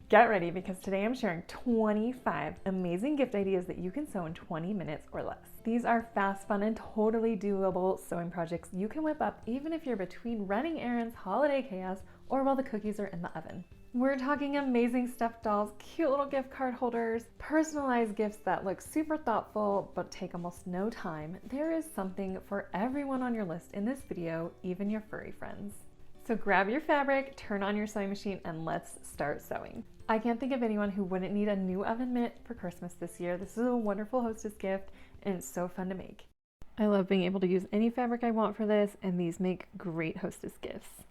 Get ready because today I'm sharing 25 amazing gift ideas that you can sew in 20 minutes or less. These are fast, fun, and totally doable sewing projects you can whip up even if you're between running errands, holiday chaos, or while the cookies are in the oven. We're talking amazing stuffed dolls, cute little gift card holders, personalized gifts that look super thoughtful but take almost no time. There is something for everyone on your list in this video, even your furry friends. So grab your fabric, turn on your sewing machine, and let's start sewing. I can't think of anyone who wouldn't need a new oven mitt for Christmas this year. This is a wonderful hostess gift and it's so fun to make. I love being able to use any fabric I want for this, and these make great hostess gifts.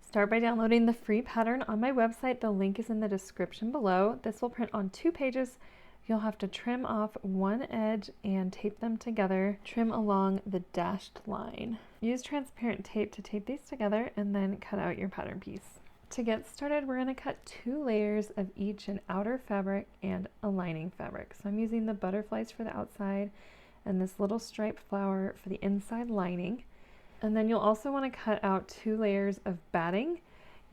Start by downloading the free pattern on my website. The link is in the description below. This will print on 2 pages. You'll have to trim off one edge and tape them together. Trim along the dashed line. Use transparent tape to tape these together and then cut out your pattern piece. To get started, we're going to cut 2 layers of each an outer fabric and a lining fabric. So I'm using the butterflies for the outside and this little striped flower for the inside lining. And then you'll also want to cut out 2 layers of batting.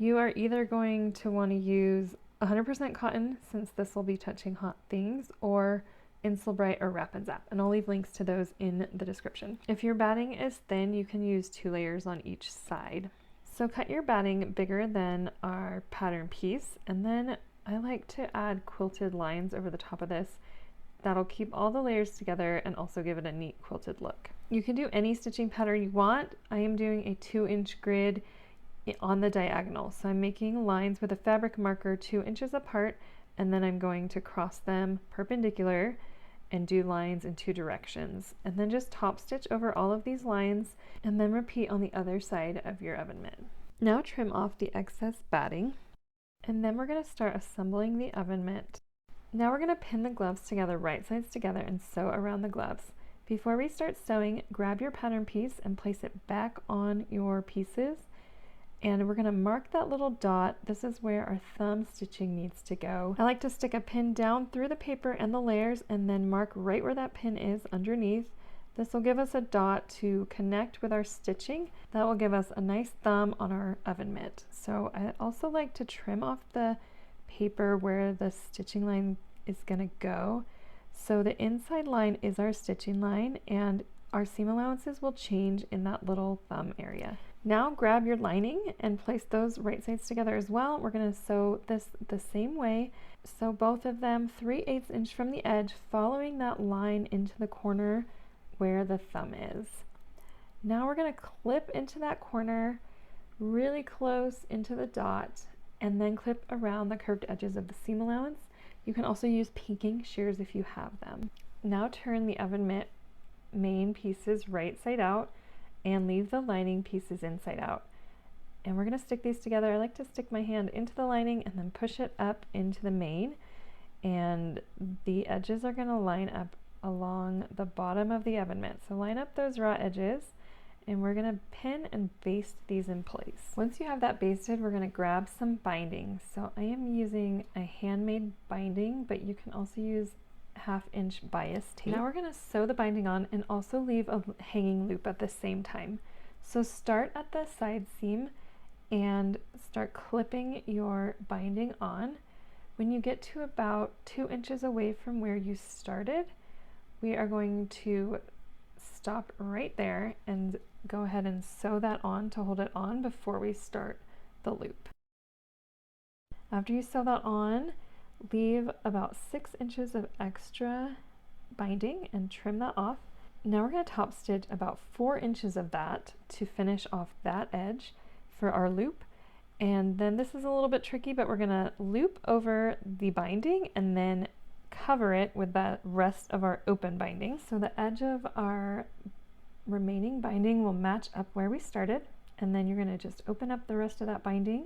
You are either going to want to use 100% cotton, since this will be touching hot things, or Insulbright or Wrap and Zap, and I'll leave links to those in the description. If your batting is thin, you can use 2 layers on each side. So cut your batting bigger than our pattern piece, and then I like to add quilted lines over the top of this. That'll keep all the layers together and also give it a neat quilted look. You can do any stitching pattern you want. I am doing a 2-inch grid on the diagonal. So I'm making lines with a fabric marker 2 inches apart, and then I'm going to cross them perpendicular and do lines in 2 directions. And then just top stitch over all of these lines and then repeat on the other side of your oven mitt. Now trim off the excess batting, and then we're going to start assembling the oven mitt. Now we're going to pin the gloves together, right sides together, and sew around the gloves. Before we start sewing, grab your pattern piece and place it back on your pieces. And we're going to mark that little dot. This is where our thumb stitching needs to go. I like to stick a pin down through the paper and the layers and then mark right where that pin is underneath. This will give us a dot to connect with our stitching. That will give us a nice thumb on our oven mitt. So I also like to trim off the paper where the stitching line is going to go. So the inside line is our stitching line, and our seam allowances will change in that little thumb area. Now grab your lining and place those right sides together as well. We're going to sew this the same way. Sew both of them 3/8 inch from the edge, following that line into the corner where the thumb is. Now we're going to clip into that corner really close into the dot, and then clip around the curved edges of the seam allowance. You can also use pinking shears if you have them. Now turn the oven mitt main pieces right side out and leave the lining pieces inside out. And we're going to stick these together. I like to stick my hand into the lining and then push it up into the main, and the edges are going to line up along the bottom of the oven mitt. So line up those raw edges, and we're going to pin and baste these in place. Once you have that basted, we're going to grab some binding. So I am using a handmade binding, but you can also use 1/2 inch bias tape. Now we're going to sew the binding on and also leave a hanging loop at the same time. So start at the side seam and start clipping your binding on. When you get to about 2 inches away from where you started, we are going to stop right there and go ahead and sew that on to hold it on before we start the loop. After you sew that on, leave about 6 inches of extra binding and trim that off. Now we're going to top stitch about 4 inches of that to finish off that edge for our loop. And then this is a little bit tricky, but we're going to loop over the binding and then cover it with the rest of our open binding. So the edge of our remaining binding will match up where we started, and then you're going to just open up the rest of that binding,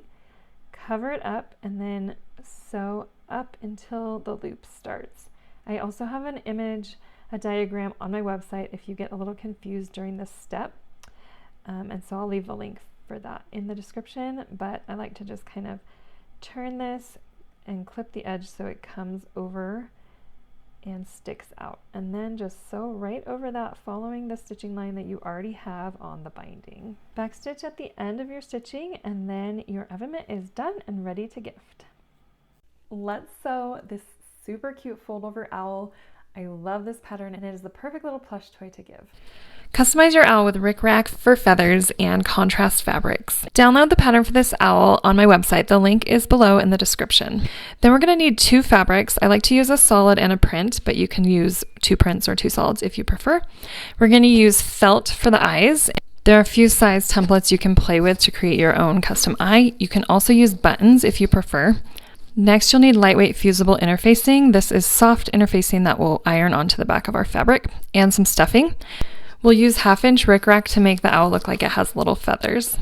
cover it up, and then sew up until the loop starts. I also have an image, a diagram on my website if you get a little confused during this step, and so I'll leave the link for that in the description, but I like to just kind of turn this and clip the edge so it comes over and sticks out, and then just sew right over that following the stitching line that you already have on the binding. Backstitch at the end of your stitching, and then your oven mitt is done and ready to gift. let's sew this super cute fold over owl. I love this pattern and it is the perfect little plush toy to give. Customize your owl with rickrack for feathers and contrast fabrics. Download the pattern for this owl on my website. The link is below in the description. Then we're going to need 2 fabrics. I like to use a solid and a print, but you can use 2 prints or 2 solids if you prefer. We're going to use felt for the eyes. There are a few size templates you can play with to create your own custom eye. You can also use buttons if you prefer. Next, you'll need lightweight fusible interfacing. This is soft interfacing that will iron onto the back of our fabric, and some stuffing. We'll use 1/2-inch rickrack to make the owl look like it has little feathers.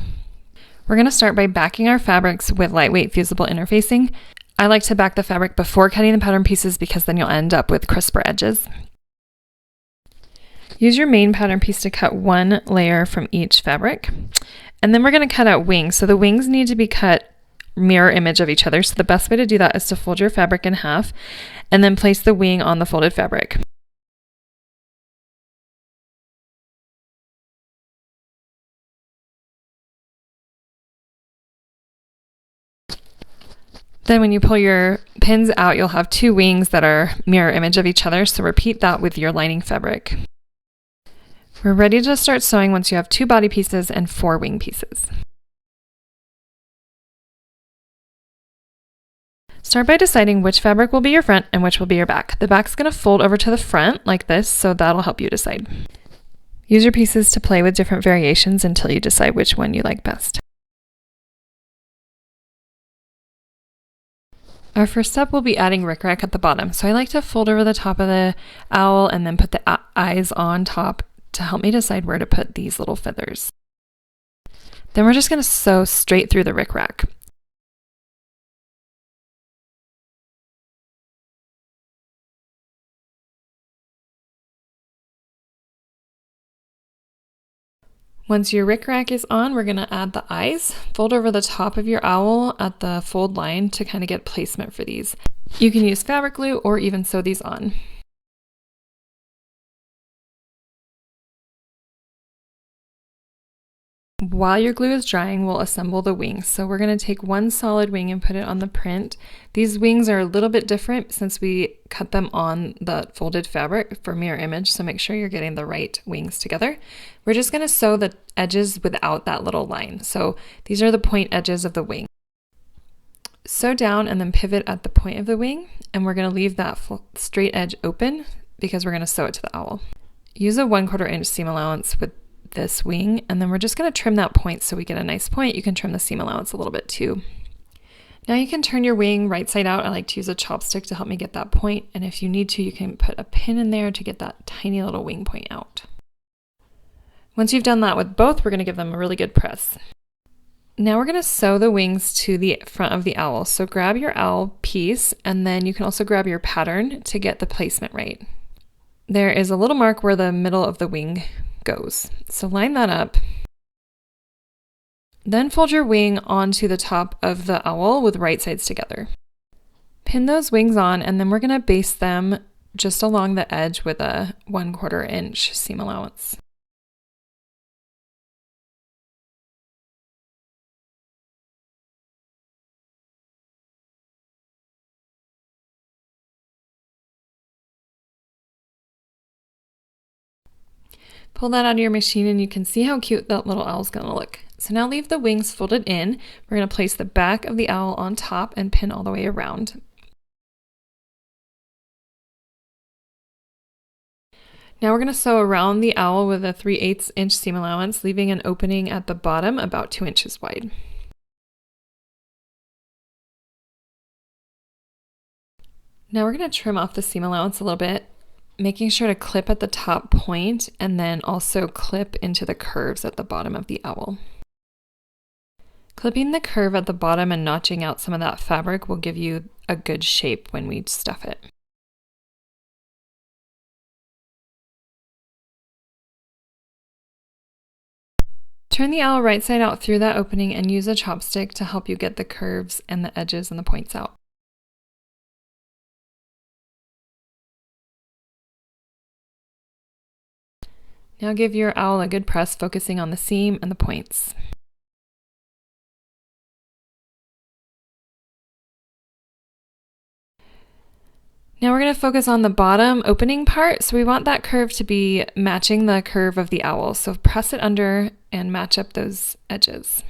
We're going to start by backing our fabrics with lightweight fusible interfacing. I like to back the fabric before cutting the pattern pieces because then you'll end up with crisper edges. Use your main pattern piece to cut 1 layer from each fabric. And then we're going to cut out wings. So the wings need to be cut mirror image of each other. So the best way to do that is to fold your fabric in half and then place the wing on the folded fabric. Then when you pull your pins out, you'll have 2 wings that are mirror image of each other. So repeat that with your lining fabric. We're ready to start sewing once you have 2 body pieces and 4 wing pieces. Start by deciding which fabric will be your front and which will be your back. The back's going to fold over to the front like this, so that'll help you decide. Use your pieces to play with different variations until you decide which one you like best. Our first step will be adding rickrack at the bottom. So I like to fold over the top of the owl and then put the eyes on top to help me decide where to put these little feathers. Then we're just going to sew straight through the rickrack. Once your rickrack is on, we're going to add the eyes. Fold over the top of your owl at the fold line to kind of get placement for these. You can use fabric glue or even sew these on. While your glue is drying, we'll assemble the wings. So we're going to take 1 solid wing and put it on the print. These wings are a little bit different since we cut them on the folded fabric for mirror image, so make sure you're getting the right wings together. We're just going to sew the edges without that little line. So these are the point edges of the wing. Sew down and then pivot at the point of the wing, and we're going to leave that straight edge open because we're going to sew it to the owl. Use a 1/4 inch seam allowance with this wing, and then we're just going to trim that point so we get a nice point. You can trim the seam allowance a little bit too. Now you can turn your wing right side out. I like to use a chopstick to help me get that point, and if you need to, you can put a pin in there to get that tiny little wing point out. Once you've done that with both, we're going to give them a really good press. Now we're going to sew the wings to the front of the owl. So grab your owl piece, and then you can also grab your pattern to get the placement right. There is a little mark where the middle of the wing goes. So line that up. Then fold your wing onto the top of the owl with right sides together. Pin those wings on, and then we're going to base them just along the edge with a 1/4 inch seam allowance. Pull that out of your machine and you can see how cute that little owl is going to look. So now leave the wings folded in. We're going to place the back of the owl on top and pin all the way around. Now we're going to sew around the owl with a 3/8 inch seam allowance, leaving an opening at the bottom about 2 inches wide. Now we're going to trim off the seam allowance a little bit, making sure to clip at the top point and then also clip into the curves at the bottom of the owl. Clipping the curve at the bottom and notching out some of that fabric will give you a good shape when we stuff it. Turn the owl right side out through that opening and use a chopstick to help you get the curves and the edges and the points out. Now give your owl a good press, focusing on the seam and the points. Now we're going to focus on the bottom opening part. So we want that curve to be matching the curve of the owl. So press it under and match up those edges.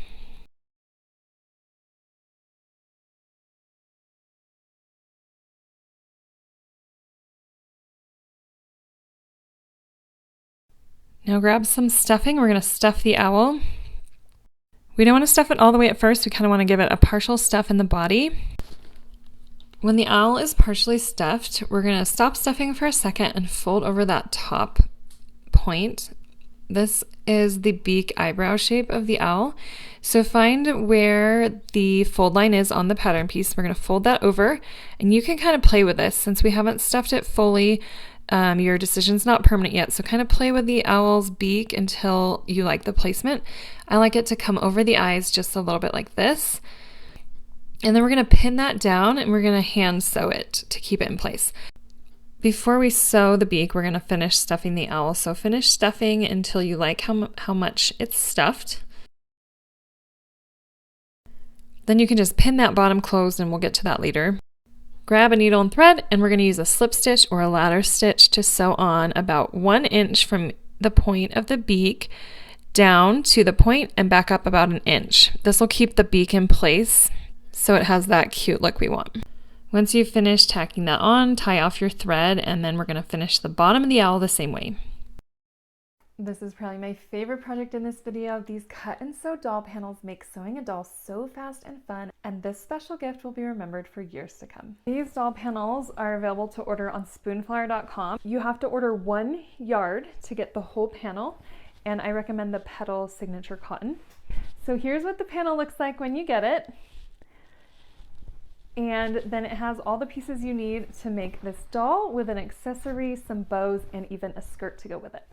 Now grab some stuffing. We're going to stuff the owl. We don't want to stuff it all the way at first. We kind of want to give it a partial stuff in the body. When the owl is partially stuffed, we're going to stop stuffing for a second and fold over that top point. This is the beak eyebrow shape of the owl. So find where the fold line is on the pattern piece. We're going to fold that over, and you can kind of play with this since we haven't stuffed it fully. Your decision's not permanent yet, so kind of play with the owl's beak until you like the placement. I like it to come over the eyes just a little bit like this. And then we're going to pin that down and we're going to hand sew it to keep it in place. Before we sew the beak, we're going to finish stuffing the owl. So finish stuffing until you like how much it's stuffed. Then you can just pin that bottom closed, and we'll get to that later. Grab a needle and thread, and we're going to use a slip stitch or a ladder stitch to sew on about 1 inch from the point of the beak down to the point and back up about 1 inch. This will keep the beak in place so it has that cute look we want. Once you've finished tacking that on, tie off your thread, and then we're going to finish the bottom of the owl the same way. This is probably my favorite project in this video. These cut and sew doll panels make sewing a doll so fast and fun, and this special gift will be remembered for years to come. These doll panels are available to order on spoonflower.com. You have to order 1 yard to get the whole panel, and I recommend the Petal signature cotton. So here's what the panel looks like when you get it. And then it has all the pieces you need to make this doll with an accessory, some bows, and even a skirt to go with it.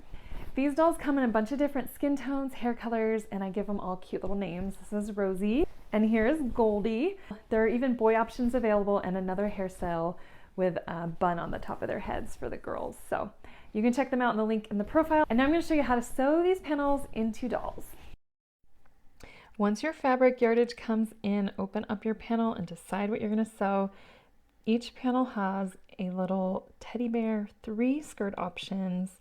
These dolls come in a bunch of different skin tones, hair colors, and I give them all cute little names. This is Rosie, and here's Goldie. There are even boy options available and another hairstyle with a bun on the top of their heads for the girls. So you can check them out in the link in the profile. And now I'm going to show you how to sew these panels into dolls. Once your fabric yardage comes in, open up your panel and decide what you're going to sew. Each panel has a little teddy bear, 3 skirt options,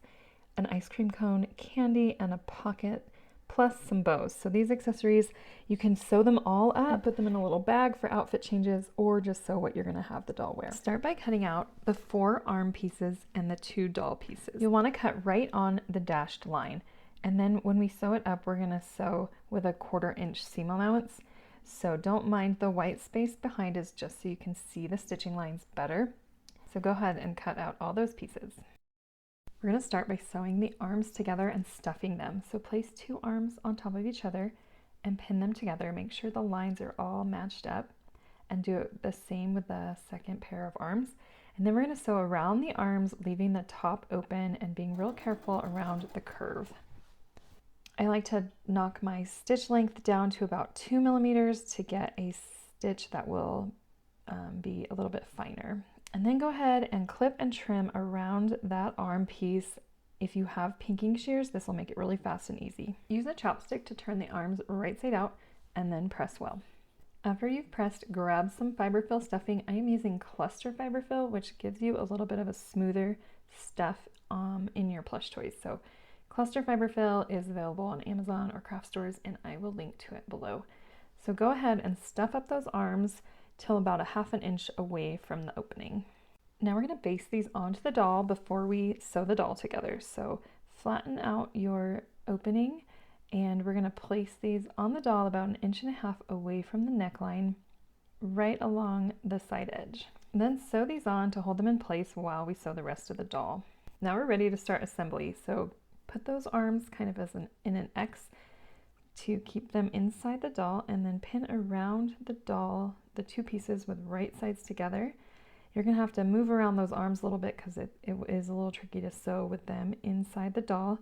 an ice cream cone, candy, and a pocket, plus some bows. So these accessories, you can sew them all up and put them in a little bag for outfit changes, or just sew what you're going to have the doll wear. Start by cutting out the 4 arm pieces and the 2 doll pieces. You'll want to cut right on the dashed line. And then when we sew it up, we're going to sew with a 1/4 inch seam allowance. So don't mind the white space behind us, just so you can see the stitching lines better. So go ahead and cut out all those pieces. We're going to start by sewing the arms together and stuffing them. So place 2 arms on top of each other and pin them together. Make sure the lines are all matched up, and do the same with the second pair of arms. And then we're going to sew around the arms, leaving the top open and being real careful around the curve. I like to knock my stitch length down to about 2 millimeters to get a stitch that will be a little bit finer. And then go ahead and clip and trim around that arm piece. If you have pinking shears, this will make it really fast and easy. Use a chopstick to turn the arms right side out and then press well. After you've pressed, grab some fiberfill stuffing. I am using cluster fiberfill, which gives you a little bit of a smoother stuff in your plush toys. So cluster fiberfill is available on Amazon or craft stores, and I will link to it below. So go ahead and stuff up those arms till about 1/2 inch away from the opening. Now we're going to baste these onto the doll before we sew the doll together. So flatten out your opening, and we're going to place these on the doll about 1.5 inches away from the neckline, right along the side edge. Then sew these on to hold them in place while we sew the rest of the doll. Now we're ready to start assembly. So put those arms kind of in an X to keep them inside the doll, and then pin around the doll the 2 pieces with right sides together. You're going to have to move around those arms a little bit because it is a little tricky to sew with them inside the doll.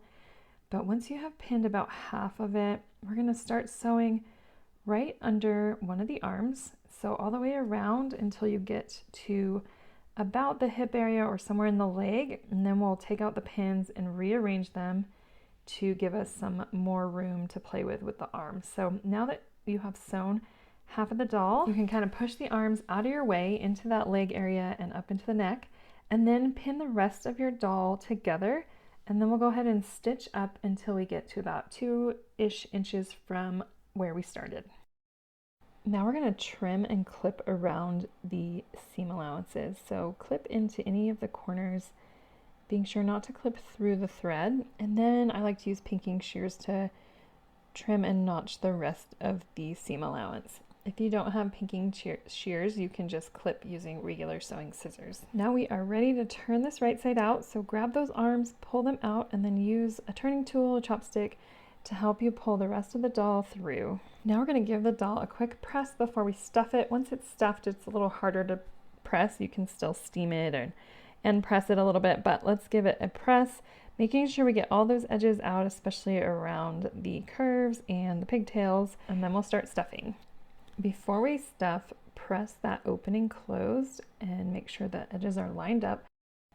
But once you have pinned about half of it, we're going to start sewing right under one of the arms. So all the way around until you get to about the hip area or somewhere in the leg, and then we'll take out the pins and rearrange them to give us some more room to play with the arms. So now that you have sewn half of the doll, you can kind of push the arms out of your way into that leg area and up into the neck, and then pin the rest of your doll together, and then we'll go ahead and stitch up until we get to about 2-ish inches from where we started. Now we're going to trim and clip around the seam allowances. So clip into any of the corners, being sure not to clip through the thread, and then I like to use pinking shears to trim and notch the rest of the seam allowance. If you don't have pinking shears, you can just clip using regular sewing scissors. Now we are ready to turn this right side out, so grab those arms, pull them out, and then use a turning tool, a chopstick, to help you pull the rest of the doll through. Now we're going to give the doll a quick press before we stuff it. Once it's stuffed, it's a little harder to press. You can still steam it and press it a little bit, but let's give it a press, making sure we get all those edges out, especially around the curves and the pigtails, and then we'll start stuffing. Before we stuff, press that opening closed and make sure the edges are lined up.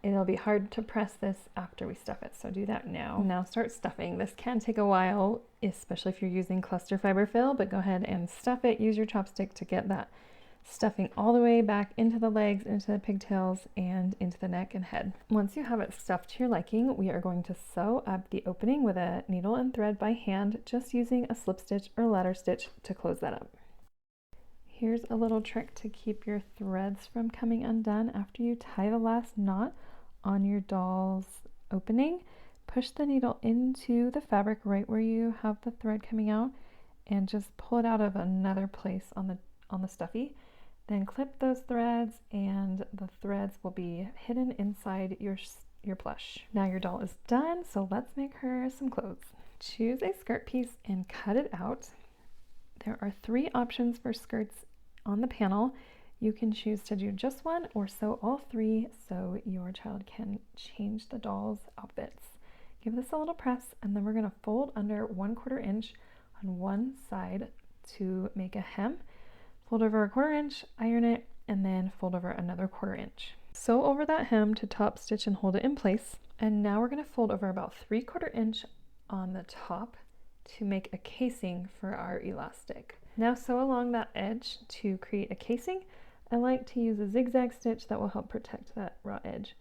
It'll be hard to press this after we stuff it, so do that now. Now start stuffing. This can take a while, especially if you're using cluster fiber fill, but go ahead and stuff it. Use your chopstick to get that stuffing all the way back into the legs, into the pigtails, and into the neck and head. Once you have it stuffed to your liking, we are going to sew up the opening with a needle and thread by hand, just using a slip stitch or ladder stitch to close that up. Here's a little trick to keep your threads from coming undone. After you tie the last knot on your doll's opening, push the needle into the fabric right where you have the thread coming out and just pull it out of another place on the stuffy. Then clip those threads, and the threads will be hidden inside your plush. Now your doll is done, so let's make her some clothes. Choose a skirt piece and cut it out. There are 3 options for skirts on the panel. You can choose to do just one or sew all 3 so your child can change the doll's outfits. Give this a little press, and then we're going to fold under 1/4 inch on one side to make a hem. Fold over 1/4 inch, iron it, and then fold over another 1/4 inch. Sew over that hem to top stitch and hold it in place. And now we're going to fold over about 3/4 inch on the top to make a casing for our elastic. Now sew along that edge to create a casing. I like to use a zigzag stitch that will help protect that raw edge.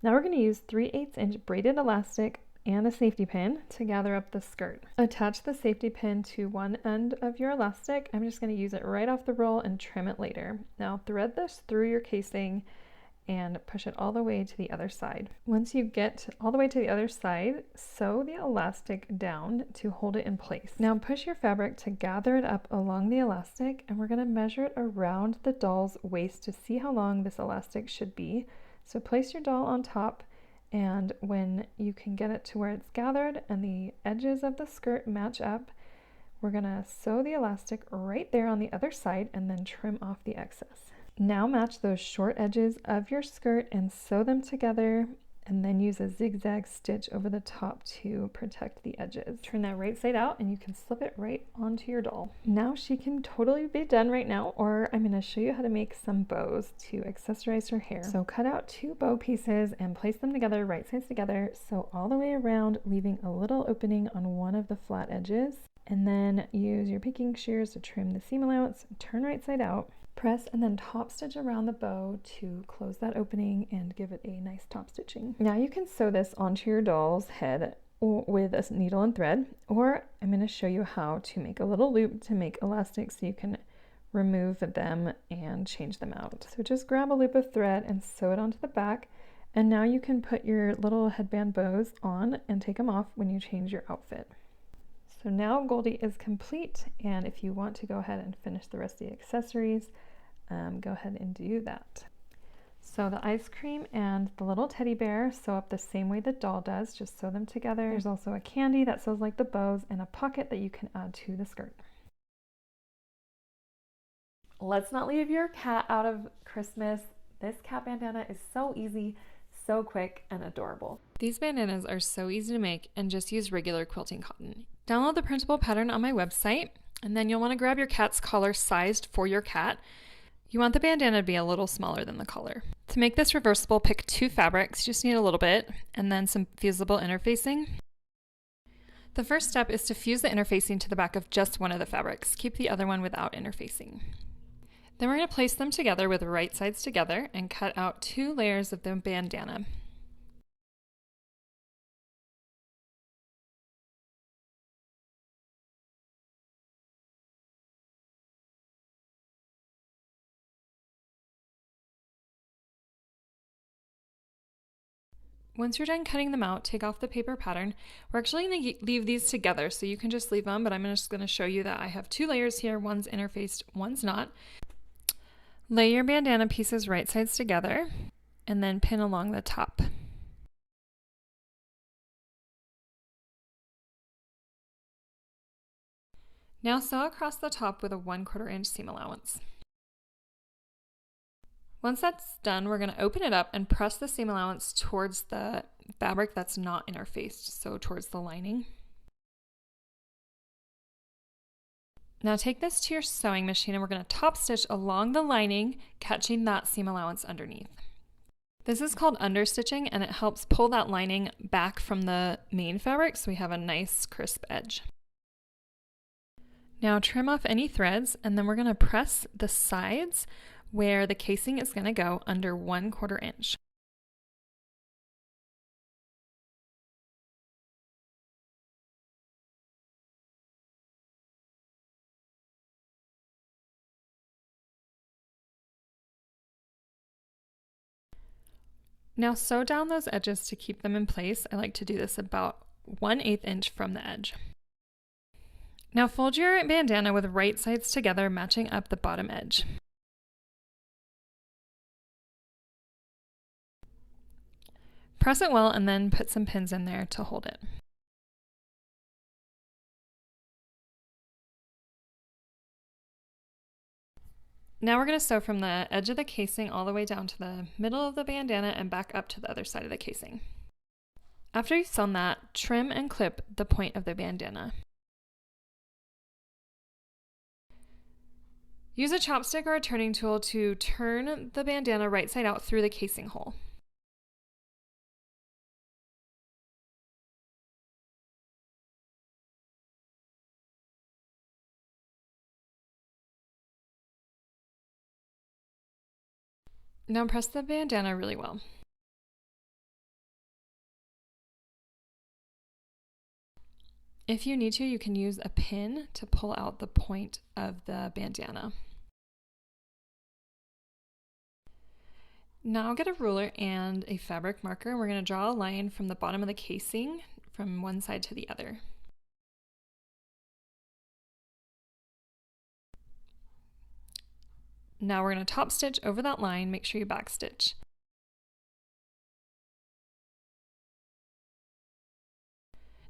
Now we're going to use 3/8 inch braided elastic and a safety pin to gather up the skirt. Attach the safety pin to one end of your elastic. I'm just going to use it right off the roll and trim it later. Now thread this through your casing and push it all the way to the other side. Once you get all the way to the other side, sew the elastic down to hold it in place. Now push your fabric to gather it up along the elastic, and we're going to measure it around the doll's waist to see how long this elastic should be. So place your doll on top, and when you can get it to where it's gathered and the edges of the skirt match up, we're going to sew the elastic right there on the other side and then trim off the excess. Now match those short edges of your skirt and sew them together, and then use a zigzag stitch over the top to protect the edges. Turn that right side out and you can slip it right onto your doll. Now she can totally be done right now, or I'm going to show you how to make some bows to accessorize her hair. So cut out 2 bow pieces and place them together, right sides together, sew all the way around, leaving a little opening on one of the flat edges, and then use your pinking shears to trim the seam allowance. Turn right side out. Press and then top stitch around the bow to close that opening and give it a nice top stitching. Now you can sew this onto your doll's head with a needle and thread, or I'm going to show you how to make a little loop to make elastic so you can remove them and change them out. So just grab a loop of thread and sew it onto the back, and now you can put your little headband bows on and take them off when you change your outfit. So now Goldie is complete, and if you want to go ahead and finish the rest of the accessories, go ahead and do that. So the ice cream and the little teddy bear sew up the same way the doll does, just sew them together. There's also a candy that sews like the bows and a pocket that you can add to the skirt. Let's not leave your cat out of Christmas. This cat bandana is so easy, so quick, and adorable. These bandanas are so easy to make, and just use regular quilting cotton. Download the printable pattern on my website, and then you'll want to grab your cat's collar sized for your cat. You want the bandana to be a little smaller than the collar. To make this reversible, pick 2 fabrics. You just need a little bit, and then some fusible interfacing. The first step is to fuse the interfacing to the back of just one of the fabrics. Keep the other one without interfacing. Then we're going to place them together with the right sides together and cut out 2 layers of the bandana. Once you're done cutting them out, take off the paper pattern. We're actually going to leave these together, so you can just leave them, but I'm just going to show you that I have 2 layers here. One's interfaced, one's not. Lay your bandana pieces right sides together and then pin along the top. Now sew across the top with a 1/4 inch seam allowance. Once that's done, we're going to open it up and press the seam allowance towards the fabric that's not interfaced, so towards the lining. Now take this to your sewing machine and we're going to top stitch along the lining, catching that seam allowance underneath. This is called understitching, and it helps pull that lining back from the main fabric so we have a nice crisp edge. Now trim off any threads, and then we're going to press the sides where the casing is going to go under 1/4 inch. Now sew down those edges to keep them in place. I like to do this about 1/8 inch from the edge. Now fold your bandana with right sides together, matching up the bottom edge. Press it well and then put some pins in there to hold it. Now we're going to sew from the edge of the casing all the way down to the middle of the bandana and back up to the other side of the casing. After you've sewn that, trim and clip the point of the bandana. Use a chopstick or a turning tool to turn the bandana right side out through the casing hole. Now press the bandana really well. If you need to, you can use a pin to pull out the point of the bandana. Now get a ruler and a fabric marker, and we're going to draw a line from the bottom of the casing from one side to the other. Now we're going to top stitch over that line, make sure you back stitch.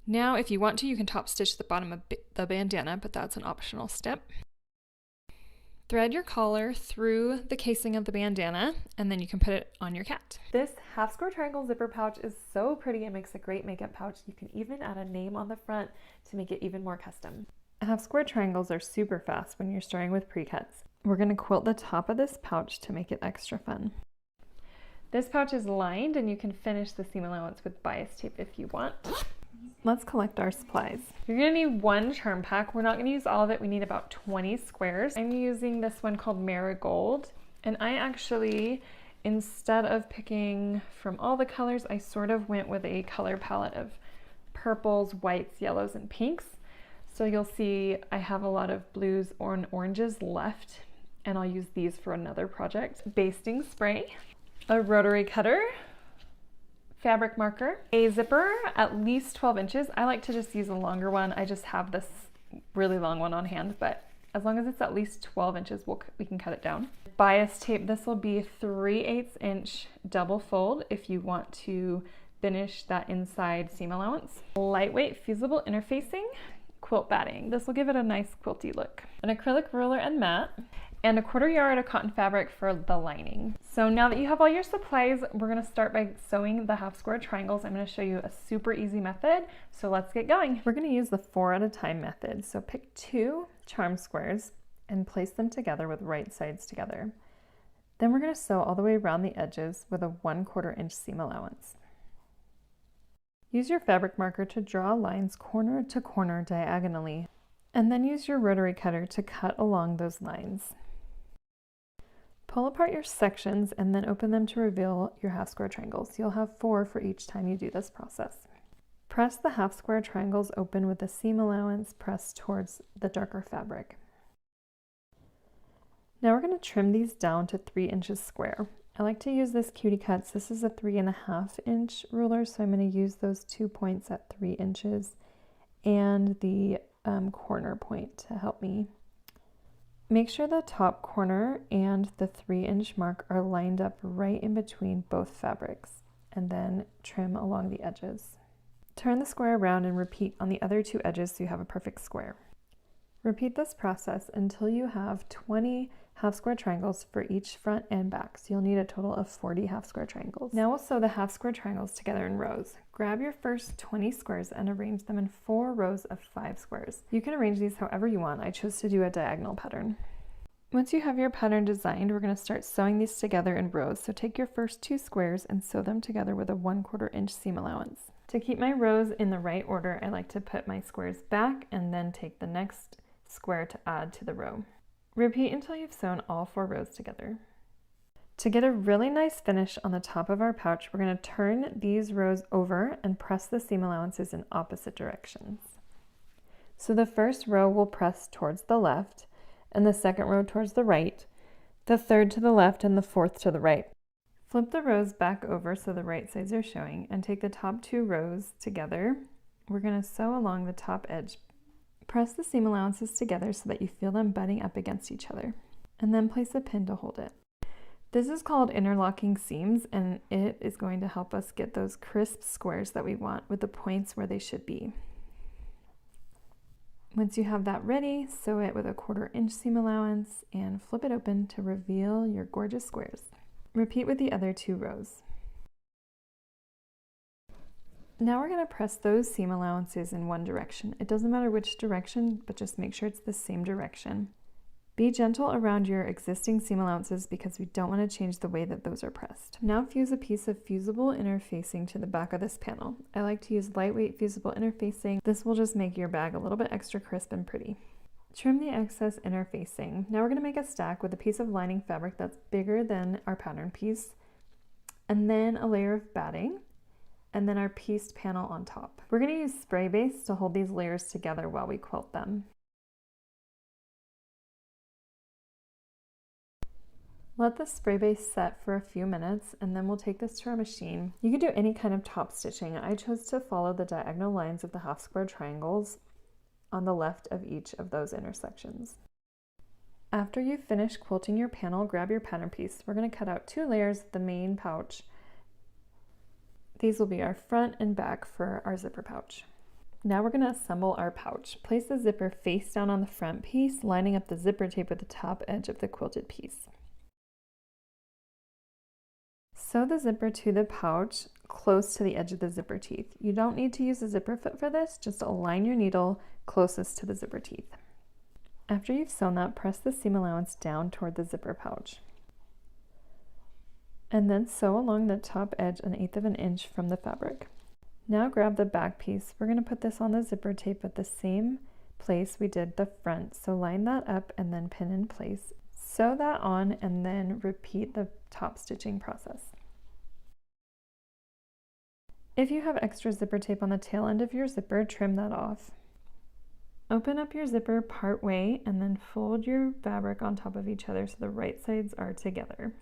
Now if you want to, you can top stitch the bottom of the bandana, but that's an optional step. Thread your collar through the casing of the bandana, and then you can put it on your cat. This half square triangle zipper pouch is so pretty. It makes a great makeup pouch. You can even add a name on the front to make it even more custom. Half square triangles are super fast when you're starting with pre-cuts. We're going to quilt the top of this pouch to make it extra fun. This pouch is lined, and you can finish the seam allowance with bias tape if you want. Let's collect our supplies. You're going to need 1 Churn pack. We're not going to use all of it. We need about 20 squares. I'm using this one called Marigold, and I actually, instead of picking from all the colors, I sort of went with a color palette of purples, whites, yellows, and pinks. So you'll see I have a lot of blues and oranges left, and I'll use these for another project. Basting spray, a rotary cutter, fabric marker, a zipper at least 12 inches. I like to just use a longer one. I just have this really long one on hand, but as long as it's at least 12 inches, we can cut it down. Bias tape, this will be 3/8 inch double fold if you want to finish that inside seam allowance. Lightweight fusible interfacing, quilt batting. This will give it a nice quilty look. An acrylic ruler and mat, and 1/4 yard of cotton fabric for the lining. So now that you have all your supplies, we're going to start by sewing the half square triangles. I'm going to show you a super easy method, so let's get going. We're going to use the 4 at a time method. So pick 2 charm squares and place them together with right sides together. Then we're going to sew all the way around the edges with a 1/4 inch seam allowance. Use your fabric marker to draw lines corner to corner diagonally, and then use your rotary cutter to cut along those lines. Pull apart your sections and then open them to reveal your half square triangles. You'll have 4 for each time you do this process. Press the half square triangles open with the seam allowance pressed towards the darker fabric. Now we're going to trim these down to 3 inches square. I like to use this Cutie Cuts. This is a 3.5 inch ruler, so I'm going to use those 2 points at 3 inches and the corner point to help me. Make sure the top corner and the 3-inch mark are lined up right in between both fabrics, and then trim along the edges. Turn the square around and repeat on the other 2 edges so you have a perfect square. Repeat this process until you have 20 half square triangles for each front and back, so you'll need a total of 40 half square triangles. Now we'll sew the half square triangles together in rows. Grab your first 20 squares and arrange them in 4 rows of 5 squares. You can arrange these however you want. I chose to do a diagonal pattern. Once you have your pattern designed, we're going to start sewing these together in rows. So take your first 2 squares and sew them together with a 1/4 inch seam allowance. To keep my rows in the right order, I like to put my squares back and then take the next square to add to the row. Repeat until you've sewn all 4 rows together. To get a really nice finish on the top of our pouch, we're going to turn these rows over and press the seam allowances in opposite directions. So the first row will press towards the left, and the second row towards the right, the third to the left, and the fourth to the right. Flip the rows back over so the right sides are showing, and take the top 2 rows together. We're going to sew along the top edge. Press the seam allowances together so that you feel them butting up against each other, and then place a pin to hold it. This is called interlocking seams, and it is going to help us get those crisp squares that we want with the points where they should be. Once you have that ready, sew it with a 1/4 inch seam allowance and flip it open to reveal your gorgeous squares. Repeat with the other 2 rows. Now we're going to press those seam allowances in one direction. It doesn't matter which direction, but just make sure it's the same direction. Be gentle around your existing seam allowances because we don't want to change the way that those are pressed. Now fuse a piece of fusible interfacing to the back of this panel. I like to use lightweight fusible interfacing. This will just make your bag a little bit extra crisp and pretty. Trim the excess interfacing. Now we're going to make a stack with a piece of lining fabric that's bigger than our pattern piece, and then a layer of batting, and then our pieced panel on top. We're going to use spray base to hold these layers together while we quilt them. Let the spray base set for a few minutes, and then we'll take this to our machine. You can do any kind of top stitching. I chose to follow the diagonal lines of the half square triangles on the left of each of those intersections. After you've finished quilting your panel, grab your pattern piece. We're going to cut out 2 layers of the main pouch. These will be our front and back for our zipper pouch. Now we're going to assemble our pouch. Place the zipper face down on the front piece, lining up the zipper tape with the top edge of the quilted piece. Sew the zipper to the pouch close to the edge of the zipper teeth. You don't need to use a zipper foot for this, just align your needle closest to the zipper teeth. After you've sewn that, press the seam allowance down toward the zipper pouch. And then sew along the top edge 1/8 inch from the fabric. Now grab the back piece. We're going to put this on the zipper tape at the same place we did the front. So line that up and then pin in place. Sew that on and then repeat the top stitching process. If you have extra zipper tape on the tail end of your zipper, trim that off. Open up your zipper part way and then fold your fabric on top of each other so the right sides are together.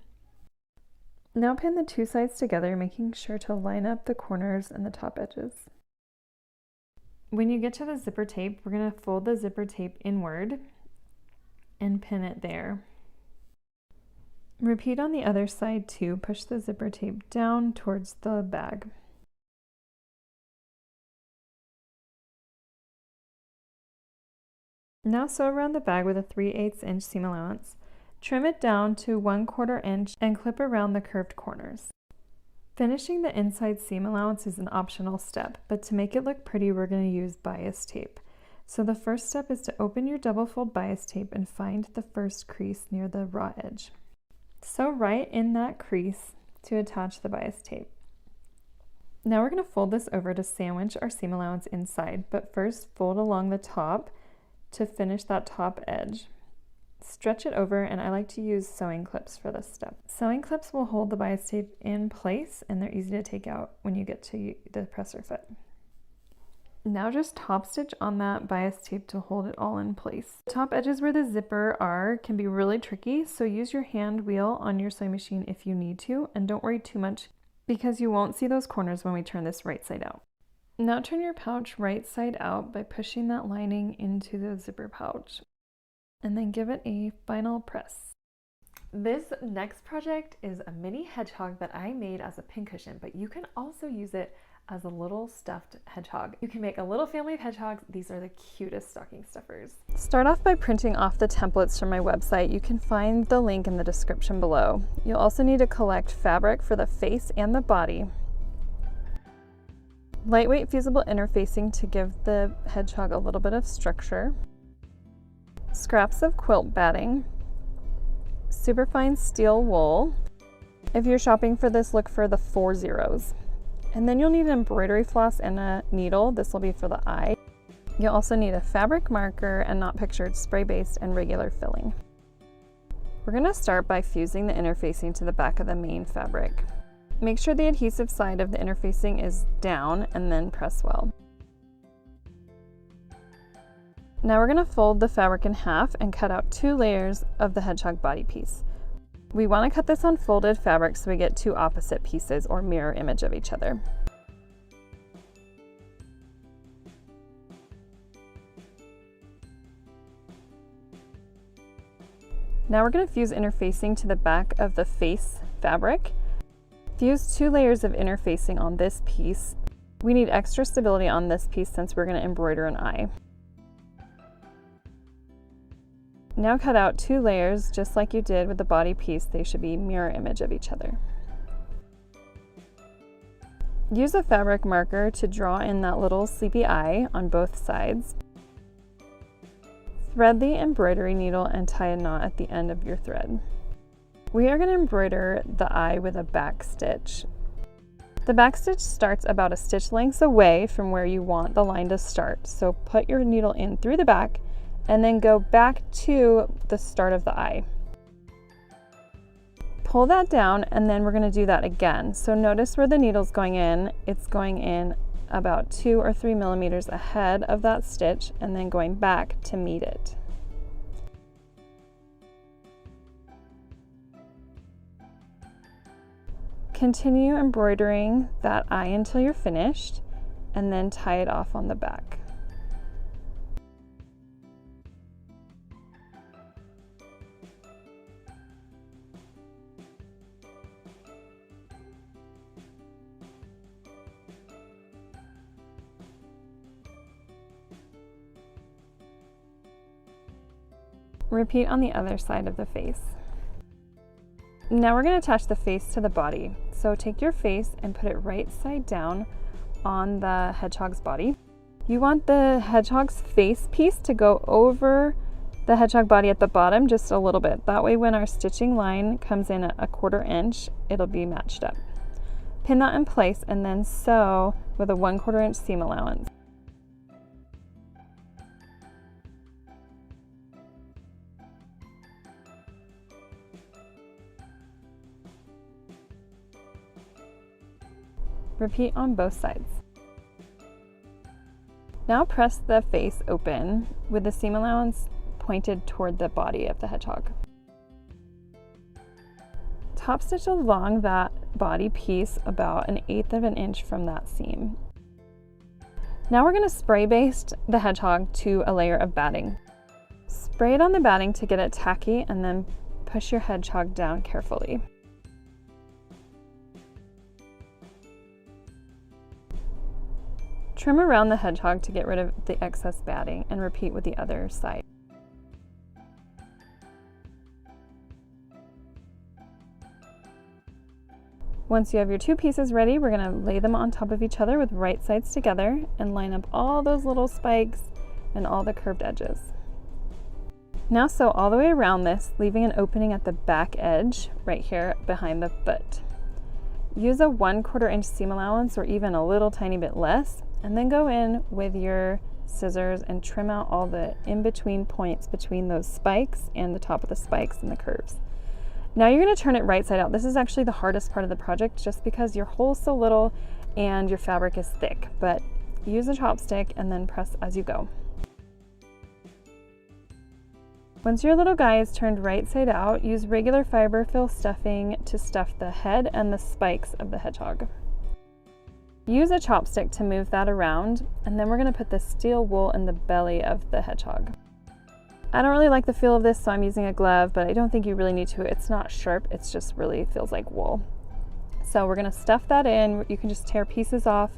Now pin the 2 sides together, making sure to line up the corners and the top edges. When you get to the zipper tape, we're going to fold the zipper tape inward and pin it there. Repeat on the other side too. Push the zipper tape down towards the bag. Now sew around the bag with a 3/8 inch seam allowance. Trim it down to 1/4 inch and clip around the curved corners. Finishing the inside seam allowance is an optional step, but to make it look pretty, we're going to use bias tape. So the first step is to open your double fold bias tape and find the first crease near the raw edge. Sew right in that crease to attach the bias tape. Now we're going to fold this over to sandwich our seam allowance inside, but first fold along the top to finish that top edge. Stretch it over, and I like to use sewing clips for this step. Sewing clips will hold the bias tape in place, and they're easy to take out when you get to the presser foot. Now just top stitch on that bias tape to hold it all in place. Top edges where the zipper are can be really tricky, so use your hand wheel on your sewing machine if you need to, and don't worry too much because you won't see those corners when we turn this right side out. Now turn your pouch right side out by pushing that lining into the zipper pouch, and then give it a final press. This next project is a mini hedgehog that I made as a pincushion, but you can also use it as a little stuffed hedgehog. You can make a little family of hedgehogs. These are the cutest stocking stuffers. Start off by printing off the templates from my website. You can find the link in the description below. You'll also need to collect fabric for the face and the body. Lightweight fusible interfacing to give the hedgehog a little bit of structure. Scraps of quilt batting. Superfine steel wool. If you're shopping for this, look for the 4 zeros. And then you'll need an embroidery floss and a needle. This will be for the eye. You'll also need a fabric marker and not pictured spray-based and regular filling. We're going to start by fusing the interfacing to the back of the main fabric. Make sure the adhesive side of the interfacing is down and then press well. Now we're going to fold the fabric in half and cut out 2 layers of the hedgehog body piece. We want to cut this on folded fabric so we get 2 opposite pieces or mirror image of each other. Now we're going to fuse interfacing to the back of the face fabric. Fuse 2 layers of interfacing on this piece. We need extra stability on this piece since we're going to embroider an eye. Now cut out 2 layers just like you did with the body piece. They should be mirror image of each other. Use a fabric marker to draw in that little sleepy eye on both sides. Thread the embroidery needle and tie a knot at the end of your thread. We are going to embroider the eye with a back stitch. The back stitch starts about a stitch length away from where you want the line to start, so put your needle in through the back and then go back to the start of the eye. Pull that down, and then we're going to do that again. So notice where the needle's going in. It's going in about 2 or 3 millimeters ahead of that stitch and then going back to meet it. Continue embroidering that eye until you're finished and then tie it off on the back. Repeat on the other side of the face. Now we're going to attach the face to the body. So take your face and put it right side down on the hedgehog's body. You want the hedgehog's face piece to go over the hedgehog body at the bottom just a little bit. That way when our stitching line comes in at 1/4 inch, it'll be matched up. Pin that in place and then sew with a 1/4 inch seam allowance. Repeat on both sides. Now press the face open with the seam allowance pointed toward the body of the hedgehog. Top stitch along that body piece about 1/8 of an inch from that seam. Now we're going to spray baste the hedgehog to a layer of batting. Spray it on the batting to get it tacky and then push your hedgehog down carefully. Trim around the hedgehog to get rid of the excess batting and repeat with the other side. Once you have your 2 pieces ready, we're going to lay them on top of each other with right sides together and line up all those little spikes and all the curved edges. Now sew all the way around this, leaving an opening at the back edge right here behind the foot. Use a 1/4 inch seam allowance or even a little tiny bit less, and then go in with your scissors and trim out all the in-between points between those spikes and the top of the spikes and the curves. Now you're going to turn it right side out. This is actually the hardest part of the project just because your hole's so little and your fabric is thick, but use a chopstick and then press as you go. Once your little guy is turned right side out, use regular fiber fill stuffing to stuff the head and the spikes of the hedgehog. Use a chopstick to move that around, and then we're going to put the steel wool in the belly of the hedgehog. I don't really like the feel of this, so I'm using a glove, but I don't think you really need to. It's not sharp, it's just really feels like wool. So we're going to stuff that in. You can just tear pieces off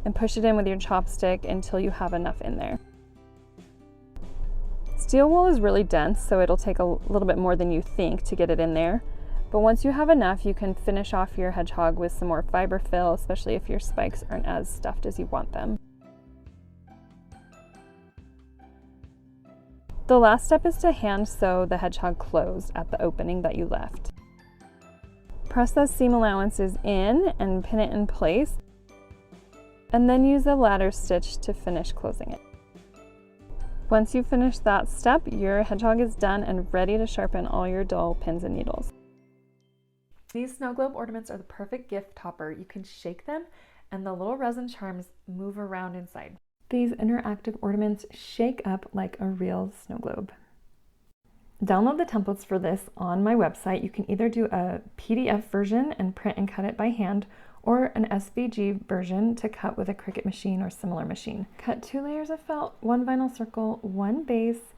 and push it in with your chopstick until you have enough in there. Steel wool is really dense, so it'll take a little bit more than you think to get it in there. But once you have enough, you can finish off your hedgehog with some more fiber fill, especially if your spikes aren't as stuffed as you want them. The last step is to hand sew the hedgehog closed at the opening that you left. Press those seam allowances in and pin it in place, and then use a ladder stitch to finish closing it. Once you finish that step, your hedgehog is done and ready to sharpen all your dull pins and needles. These snow globe ornaments are the perfect gift topper. You can shake them and the little resin charms move around inside. These interactive ornaments shake up like a real snow globe. Download the templates for this on my website. You can either do a PDF version and print and cut it by hand, or an SVG version to cut with a Cricut machine or similar machine. Cut 2 layers of felt, 1 vinyl circle, 1 base.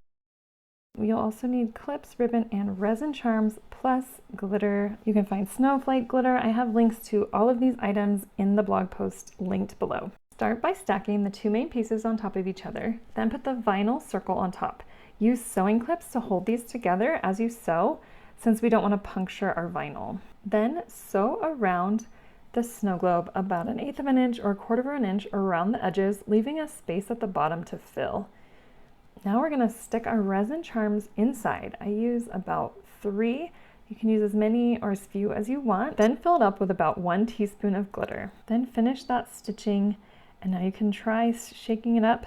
You'll also need clips, ribbon, and resin charms, plus glitter. You can find snowflake glitter. I have links to all of these items in the blog post linked below. Start by stacking the 2 main pieces on top of each other, then put the vinyl circle on top. Use sewing clips to hold these together as you sew, since we don't want to puncture our vinyl. Then sew around the snow globe about 1/8 of an inch or 1/4 of an inch around the edges, leaving a space at the bottom to fill. Now we're going to stick our resin charms inside. I use about 3. You can use as many or as few as you want. Then fill it up with about 1 teaspoon of glitter. Then finish that stitching, and now you can try shaking it up.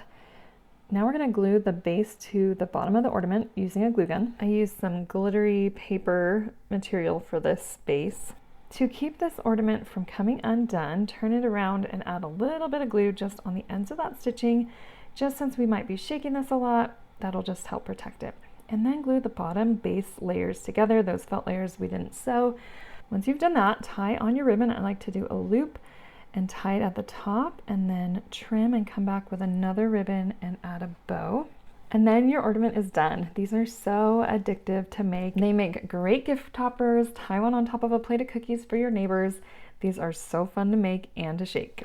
Now we're going to glue the base to the bottom of the ornament using a glue gun. I used some glittery paper material for this base. To keep this ornament from coming undone, turn it around and add a little bit of glue just on the ends of that stitching. Just since we might be shaking this a lot, that'll just help protect it. And then glue the bottom base layers together, those felt layers we didn't sew. Once you've done that, tie on your ribbon. I like to do a loop and tie it at the top, and then trim and come back with another ribbon and add a bow. And then your ornament is done. These are so addictive to make. They make great gift toppers. Tie one on top of a plate of cookies for your neighbors. These are so fun to make and to shake.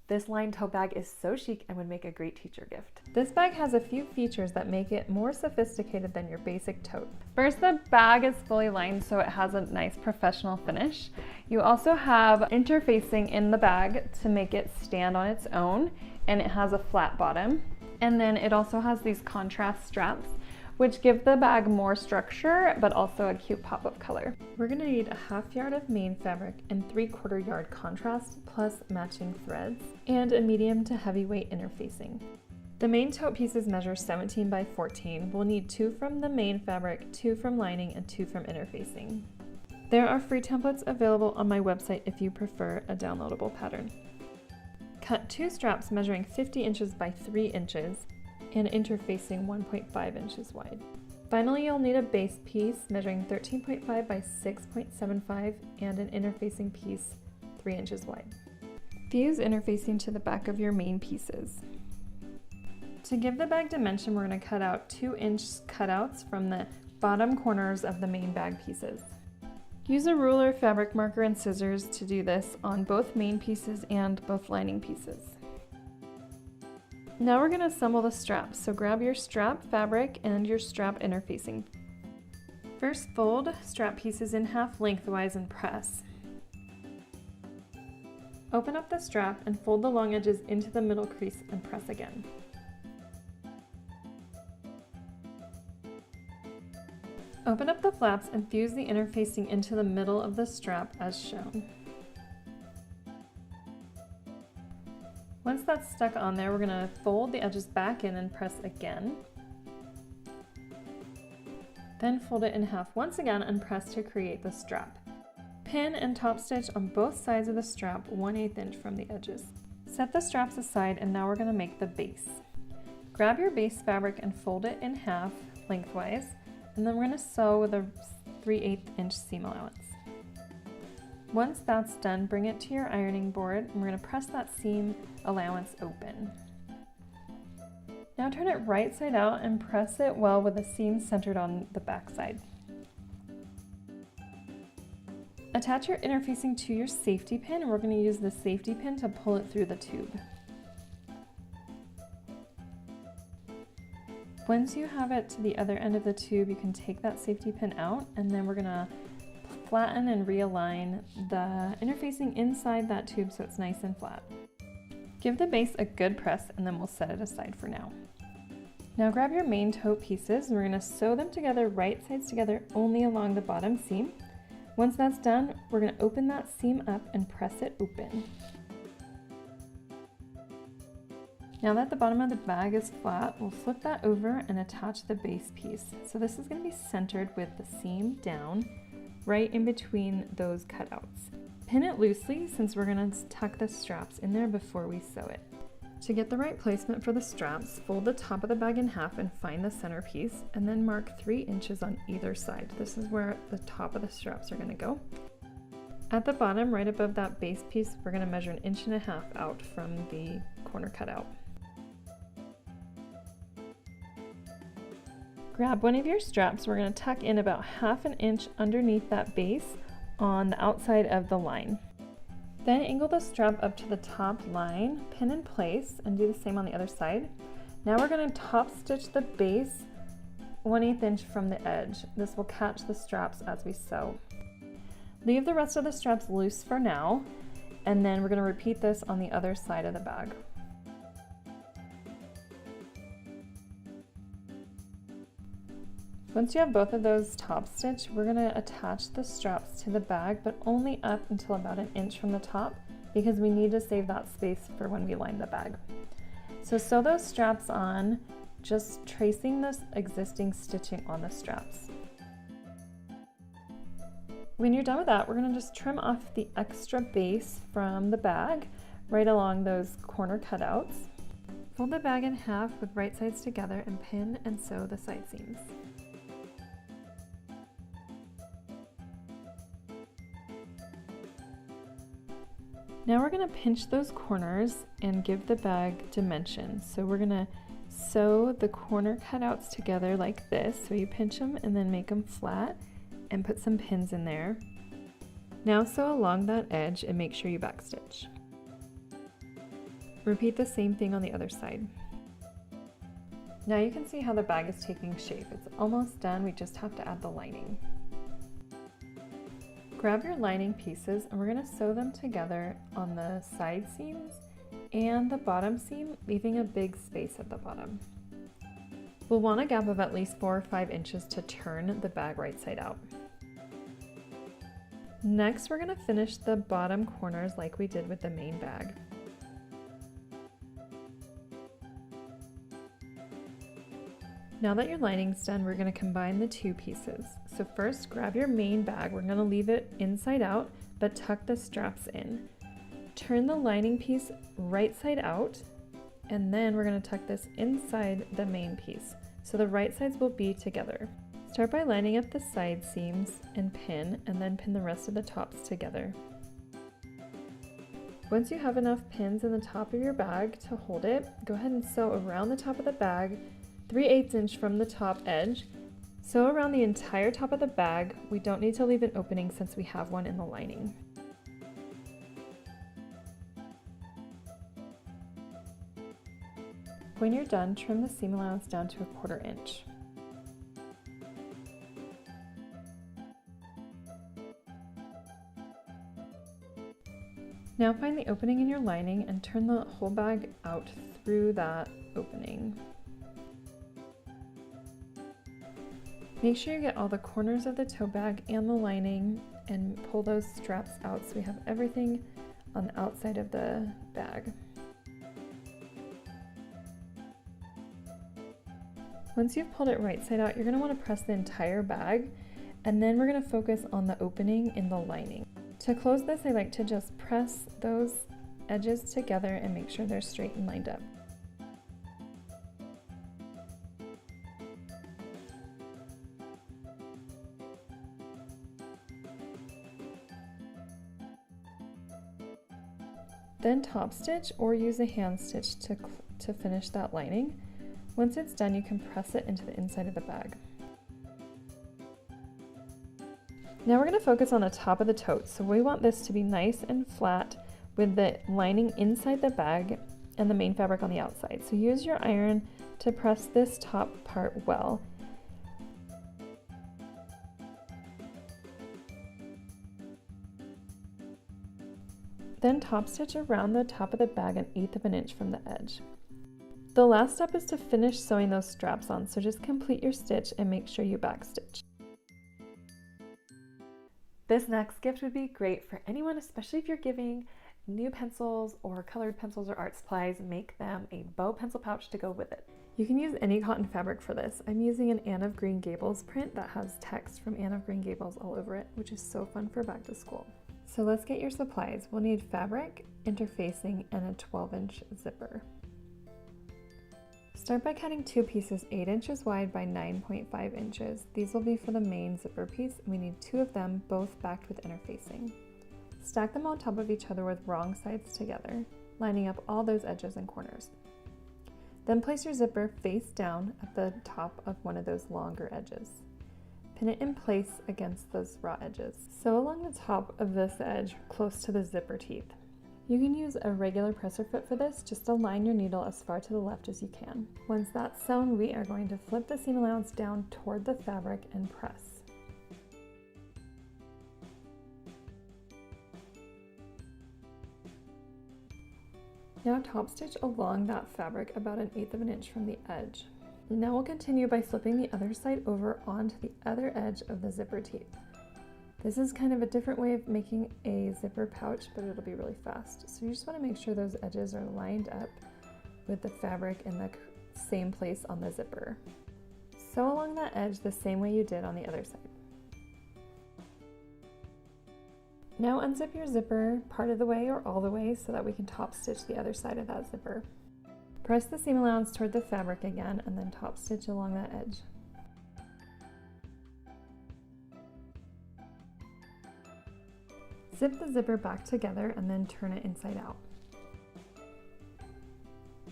This lined tote bag is so chic and would make a great teacher gift. This bag has a few features that make it more sophisticated than your basic tote. First, the bag is fully lined, so it has a nice professional finish. You also have interfacing in the bag to make it stand on its own, and it has a flat bottom. And then it also has these contrast straps, which give the bag more structure, but also a cute pop of color. We're gonna need a 1/2 yard of main fabric and 3/4 yard contrast, plus matching threads, and a medium to heavyweight interfacing. The main tote pieces measure 17 by 14. We'll need 2 from the main fabric, 2 from lining, and 2 from interfacing. There are free templates available on my website if you prefer a downloadable pattern. Cut 2 straps measuring 50 inches by 3 inches and interfacing 1.5 inches wide. Finally, you'll need a base piece measuring 13.5 by 6.75 and an interfacing piece 3 inches wide. Fuse interfacing to the back of your main pieces. To give the bag dimension, we're going to cut out 2-inch cutouts from the bottom corners of the main bag pieces. Use a ruler, fabric marker, and scissors to do this on both main pieces and both lining pieces. Now we're going to assemble the straps, so grab your strap fabric and your strap interfacing. First, fold strap pieces in half lengthwise and press. Open up the strap and fold the long edges into the middle crease and press again. Open up the flaps and fuse the interfacing into the middle of the strap as shown. Once that's stuck on there, we're going to fold the edges back in and press again. Then fold it in half once again and press to create the strap. Pin and top stitch on both sides of the strap 1/8 inch from the edges. Set the straps aside and now we're going to make the base. Grab your base fabric and fold it in half lengthwise, and then we're going to sew with a 3/8 inch seam allowance. Once that's done, bring it to your ironing board and we're going to press that seam allowance open. Now turn it right side out and press it well with the seam centered on the back side. Attach your interfacing to your safety pin, and we're going to use the safety pin to pull it through the tube. Once you have it to the other end of the tube, you can take that safety pin out, and then we're going to flatten and realign the interfacing inside that tube so it's nice and flat. Give the base a good press and then we'll set it aside for now. Now grab your main tote pieces and we're going to sew them together right sides together only along the bottom seam. Once that's done, we're going to open that seam up and press it open. Now that the bottom of the bag is flat, we'll flip that over and attach the base piece. So this is going to be centered with the seam down, right in between those cutouts. Pin it loosely since we're going to tuck the straps in there before we sew it. To get the right placement for the straps, fold the top of the bag in half and find the center piece, and then mark 3 inches on either side. This is where the top of the straps are going to go. At the bottom, right above that base piece, we're going to measure 1.5 inches out from the corner cutout. Grab one of your straps. We're going to tuck in about 1/2 inch underneath that base on the outside of the line. Then angle the strap up to the top line, pin in place, and do the same on the other side. Now we're going to top stitch the base 1/8 inch from the edge. This will catch the straps as we sew. Leave the rest of the straps loose for now, and then we're going to repeat this on the other side of the bag. Once you have both of those top stitched, we're going to attach the straps to the bag, but only up until about 1 inch from the top because we need to save that space for when we line the bag. So sew those straps on, just tracing this existing stitching on the straps. When you're done with that, we're going to just trim off the extra base from the bag right along those corner cutouts. Fold the bag in half with right sides together and pin and sew the side seams. Now we're going to pinch those corners and give the bag dimensions. So we're going to sew the corner cutouts together like this. So you pinch them and then make them flat and put some pins in there. Now sew along that edge and make sure you backstitch. Repeat the same thing on the other side. Now you can see how the bag is taking shape. It's almost done, we just have to add the lining. Grab your lining pieces and we're going to sew them together on the side seams and the bottom seam, leaving a big space at the bottom. We'll want a gap of at least 4 or 5 inches to turn the bag right side out. Next, we're going to finish the bottom corners like we did with the main bag. Now that your lining's done, we're going to combine the two pieces. So first, grab your main bag. We're going to leave it inside out, but tuck the straps in. Turn the lining piece right side out, and then we're going to tuck this inside the main piece. So the right sides will be together. Start by lining up the side seams and then pin the rest of the tops together. Once you have enough pins in the top of your bag to hold it, go ahead and sew around the top of the bag 3/8 inch from the top edge. Sew around the entire top of the bag. We don't need to leave an opening since we have one in the lining. When you're done, trim the seam allowance down to 1/4 inch. Now find the opening in your lining and turn the whole bag out through that opening. Make sure you get all the corners of the tote bag and the lining and pull those straps out so we have everything on the outside of the bag. Once you've pulled it right side out, you're going to want to press the entire bag, and then we're going to focus on the opening in the lining. To close this, I like to just press those edges together and make sure they're straight and lined up. Then top stitch or use a hand stitch to finish that lining. Once it's done, you can press it into the inside of the bag. Now we're going to focus on the top of the tote. So we want this to be nice and flat with the lining inside the bag and the main fabric on the outside. So use your iron to press this top part well. Then top stitch around the top of the bag 1/8 of an inch from the edge. The last step is to finish sewing those straps on, so just complete your stitch and make sure you backstitch. This next gift would be great for anyone, especially if you're giving new pencils or colored pencils or art supplies. Make them a bow pencil pouch to go with it. You can use any cotton fabric for this. I'm using an Anne of Green Gables print that has text from Anne of Green Gables all over it, which is so fun for back to school. So let's get your supplies. We'll need fabric, interfacing, and a 12-inch zipper. Start by cutting 2 pieces 8 inches wide by 9.5 inches. These will be for the main zipper piece, and we need 2 of them, both backed with interfacing. Stack them on top of each other with wrong sides together, lining up all those edges and corners. Then place your zipper face down at the top of one of those longer edges. Pin it in place against those raw edges. Sew along the top of this edge close to the zipper teeth. You can use a regular presser foot for this, just align your needle as far to the left as you can. Once that's sewn, we are going to flip the seam allowance down toward the fabric and press. Now top stitch along that fabric about 1/8 of an inch from the edge. Now we'll continue by flipping the other side over onto the other edge of the zipper teeth. This is kind of a different way of making a zipper pouch, but it'll be really fast. So you just want to make sure those edges are lined up with the fabric in the same place on the zipper. Sew along that edge the same way you did on the other side. Now unzip your zipper part of the way or all the way so that we can top stitch the other side of that zipper. Press the seam allowance toward the fabric again and then top stitch along that edge. Zip the zipper back together and then turn it inside out.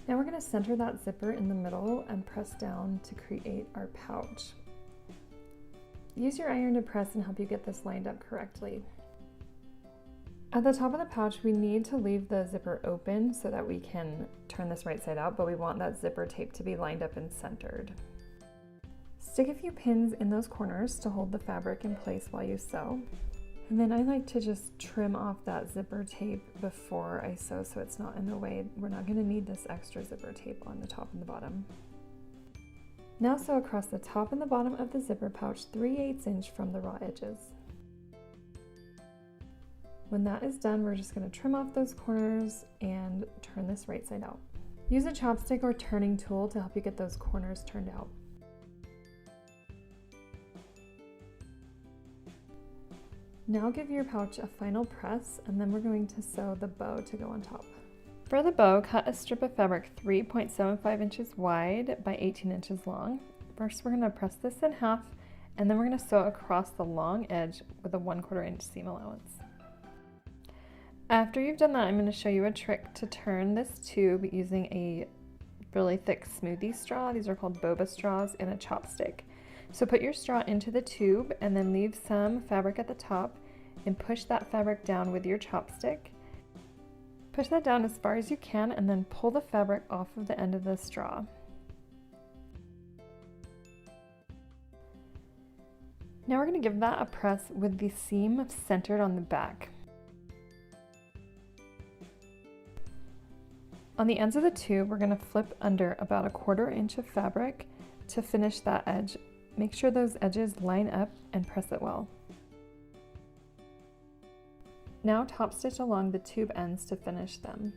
Now we're going to center that zipper in the middle and press down to create our pouch. Use your iron to press and help you get this lined up correctly. At the top of the pouch, we need to leave the zipper open so that we can turn this right side out, but we want that zipper tape to be lined up and centered. Stick a few pins in those corners to hold the fabric in place while you sew. And then I like to just trim off that zipper tape before I sew so it's not in the way. We're not going to need this extra zipper tape on the top and the bottom. Now sew across the top and the bottom of the zipper pouch 3/8 inch from the raw edges. When that is done, we're just going to trim off those corners and turn this right side out. Use a chopstick or turning tool to help you get those corners turned out. Now give your pouch a final press, and then we're going to sew the bow to go on top. For the bow, cut a strip of fabric 3.75 inches wide by 18 inches long. First, we're going to press this in half, and then we're going to sew across the long edge with a 1/4 inch seam allowance. After you've done that, I'm going to show you a trick to turn this tube using a really thick smoothie straw. These are called boba straws, and a chopstick. So put your straw into the tube and then leave some fabric at the top and push that fabric down with your chopstick. Push that down as far as you can and then pull the fabric off of the end of the straw. Now we're going to give that a press with the seam centered on the back. On the ends of the tube, we're going to flip under about 1/4 inch of fabric to finish that edge. Make sure those edges line up and press it well. Now top stitch along the tube ends to finish them.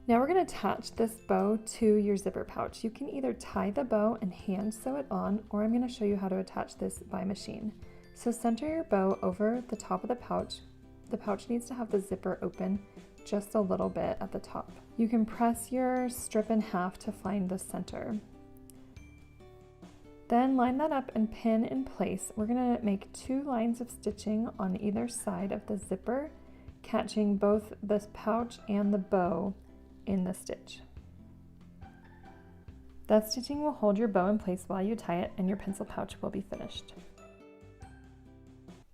Now we're going to attach this bow to your zipper pouch. You can either tie the bow and hand sew it on, or I'm going to show you how to attach this by machine. So center your bow over the top of the pouch. The pouch needs to have the zipper open just a little bit at the top. You can press your strip in half to find the center. Then line that up and pin in place. We're going to make 2 lines of stitching on either side of the zipper, catching both the pouch and the bow in the stitch. That stitching will hold your bow in place while you tie it, and your pencil pouch will be finished.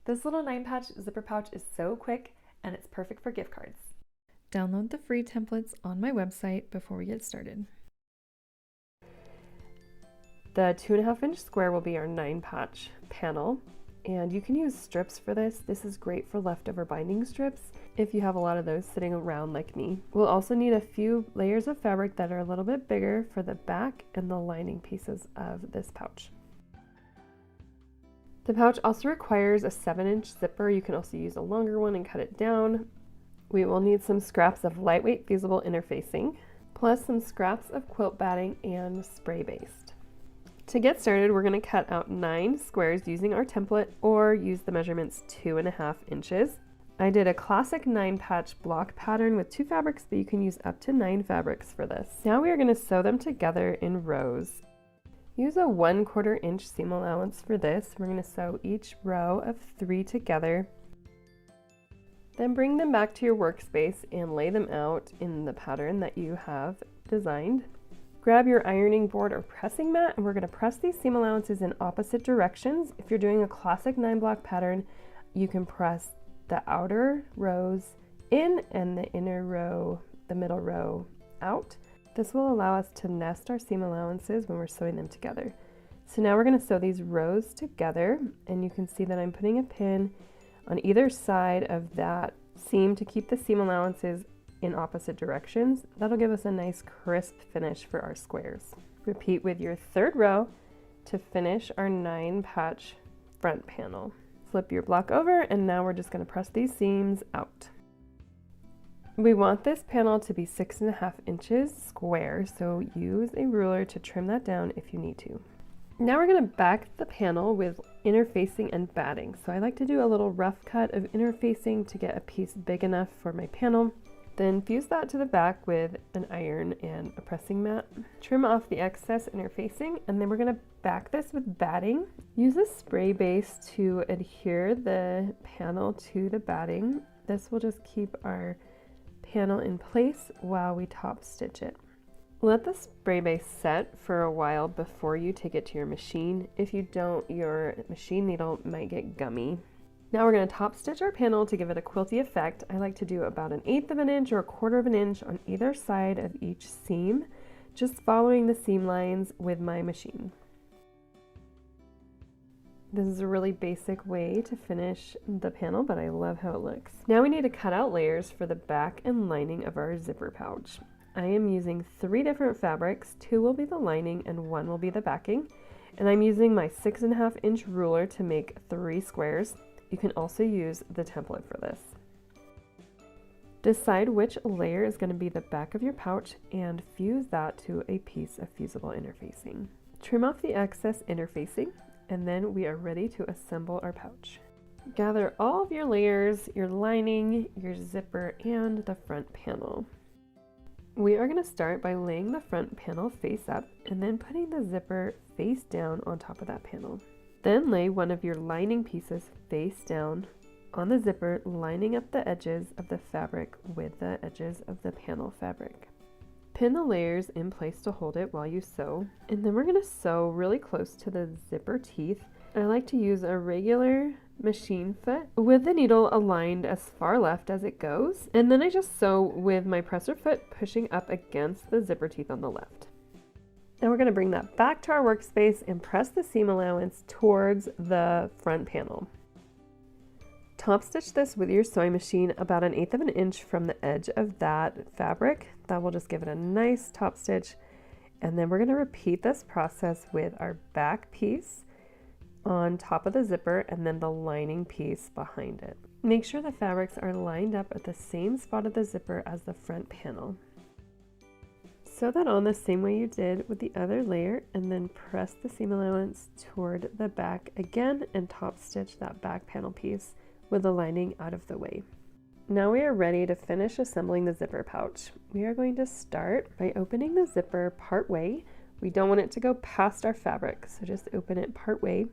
This little 9-patch zipper pouch is so quick, and it's perfect for gift cards. Download the free templates on my website before we get started. The 2.5-inch square will be our 9-patch panel, and you can use strips for this. This is great for leftover binding strips if you have a lot of those sitting around like me. We'll also need a few layers of fabric that are a little bit bigger for the back and the lining pieces of this pouch. The pouch also requires a 7-inch zipper. You can also use a longer one and cut it down. We will need some scraps of lightweight fusible interfacing, plus some scraps of quilt batting and spray based. To get started, we're going to cut out 9 squares using our template, or use the measurements 2.5 inches. I did a classic 9-patch block pattern with 2 fabrics, but you can use up to 9 fabrics for this. Now we are going to sew them together in rows. Use a 1/4 inch seam allowance for this. We're going to sew each row of 3 together. Then bring them back to your workspace and lay them out in the pattern that you have designed. Grab your ironing board or pressing mat, and we're going to press these seam allowances in opposite directions. If you're doing a classic 9-block pattern, you can press the outer rows in and the inner row, the middle row out. This will allow us to nest our seam allowances when we're sewing them together. So now we're going to sew these rows together, and you can see that I'm putting a pin on either side of that seam to keep the seam allowances in opposite directions. That'll give us a nice crisp finish for our squares. Repeat with your 3rd row to finish our 9-patch front panel. Flip your block over, and now we're just going to press these seams out. We want this panel to be 6.5 inches square, so use a ruler to trim that down if you need to. Now we're going to back the panel with interfacing and batting. So I like to do a little rough cut of interfacing to get a piece big enough for my panel. Then fuse that to the back with an iron and a pressing mat. Trim off the excess interfacing, and then we're going to back this with batting. Use a spray base to adhere the panel to the batting. This will just keep our panel in place while we top stitch it. Let the spray base set for a while before you take it to your machine. If you don't, your machine needle might get gummy. Now we're going to top stitch our panel to give it a quilty effect. I like to do about 1/8 of an inch or 1/4 of an inch on either side of each seam, just following the seam lines with my machine. This is a really basic way to finish the panel, but I love how it looks. Now we need to cut out layers for the back and lining of our zipper pouch. I am using 3 different fabrics. 2 will be the lining and 1 will be the backing. And I'm using my 6.5 inch ruler to make 3 squares. You can also use the template for this. Decide which layer is going to be the back of your pouch and fuse that to a piece of fusible interfacing. Trim off the excess interfacing, and then we are ready to assemble our pouch. Gather all of your layers, your lining, your zipper, and the front panel. We are going to start by laying the front panel face up and then putting the zipper face down on top of that panel. Then lay one of your lining pieces face down on the zipper, lining up the edges of the fabric with the edges of the panel fabric. Pin the layers in place to hold it while you sew, and then we're going to sew really close to the zipper teeth. I like to use a regular machine foot with the needle aligned as far left as it goes, and then I just sew with my presser foot pushing up against the zipper teeth on the left. Now we're going to bring that back to our workspace and press the seam allowance towards the front panel. Top stitch this with your sewing machine about 1/8 of an inch from the edge of that fabric. That will just give it a nice top stitch. And then we're going to repeat this process with our back piece on top of the zipper and then the lining piece behind it. Make sure the fabrics are lined up at the same spot of the zipper as the front panel. Sew that on the same way you did with the other layer, and then press the seam allowance toward the back again and top stitch that back panel piece with the lining out of the way. Now we are ready to finish assembling the zipper pouch. We are going to start by opening the zipper part way. We don't want it to go past our fabric, so just open it part way.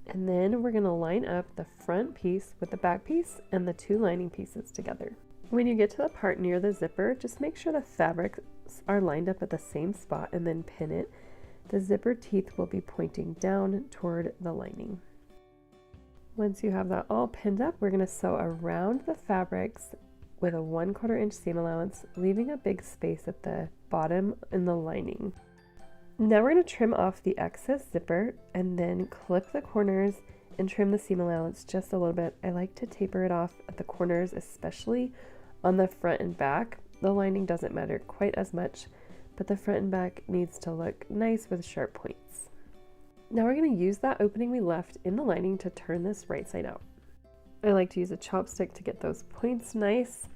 And then we're going to line up the front piece with the back piece and the two lining pieces together. When you get to the part near the zipper, just make sure the fabrics are lined up at the same spot and then pin it. The zipper teeth will be pointing down toward the lining. Once you have that all pinned up, we're going to sew around the fabrics with a 1/4 inch seam allowance, leaving a big space at the bottom in the lining. Now we're going to trim off the excess zipper and then clip the corners and trim the seam allowance just a little bit. I like to taper it off at the corners, especially on the front and back. The lining doesn't matter quite as much, but the front and back needs to look nice with sharp points. Now we're going to use that opening we left in the lining to turn this right side out. I like to use a chopstick to get those points nice.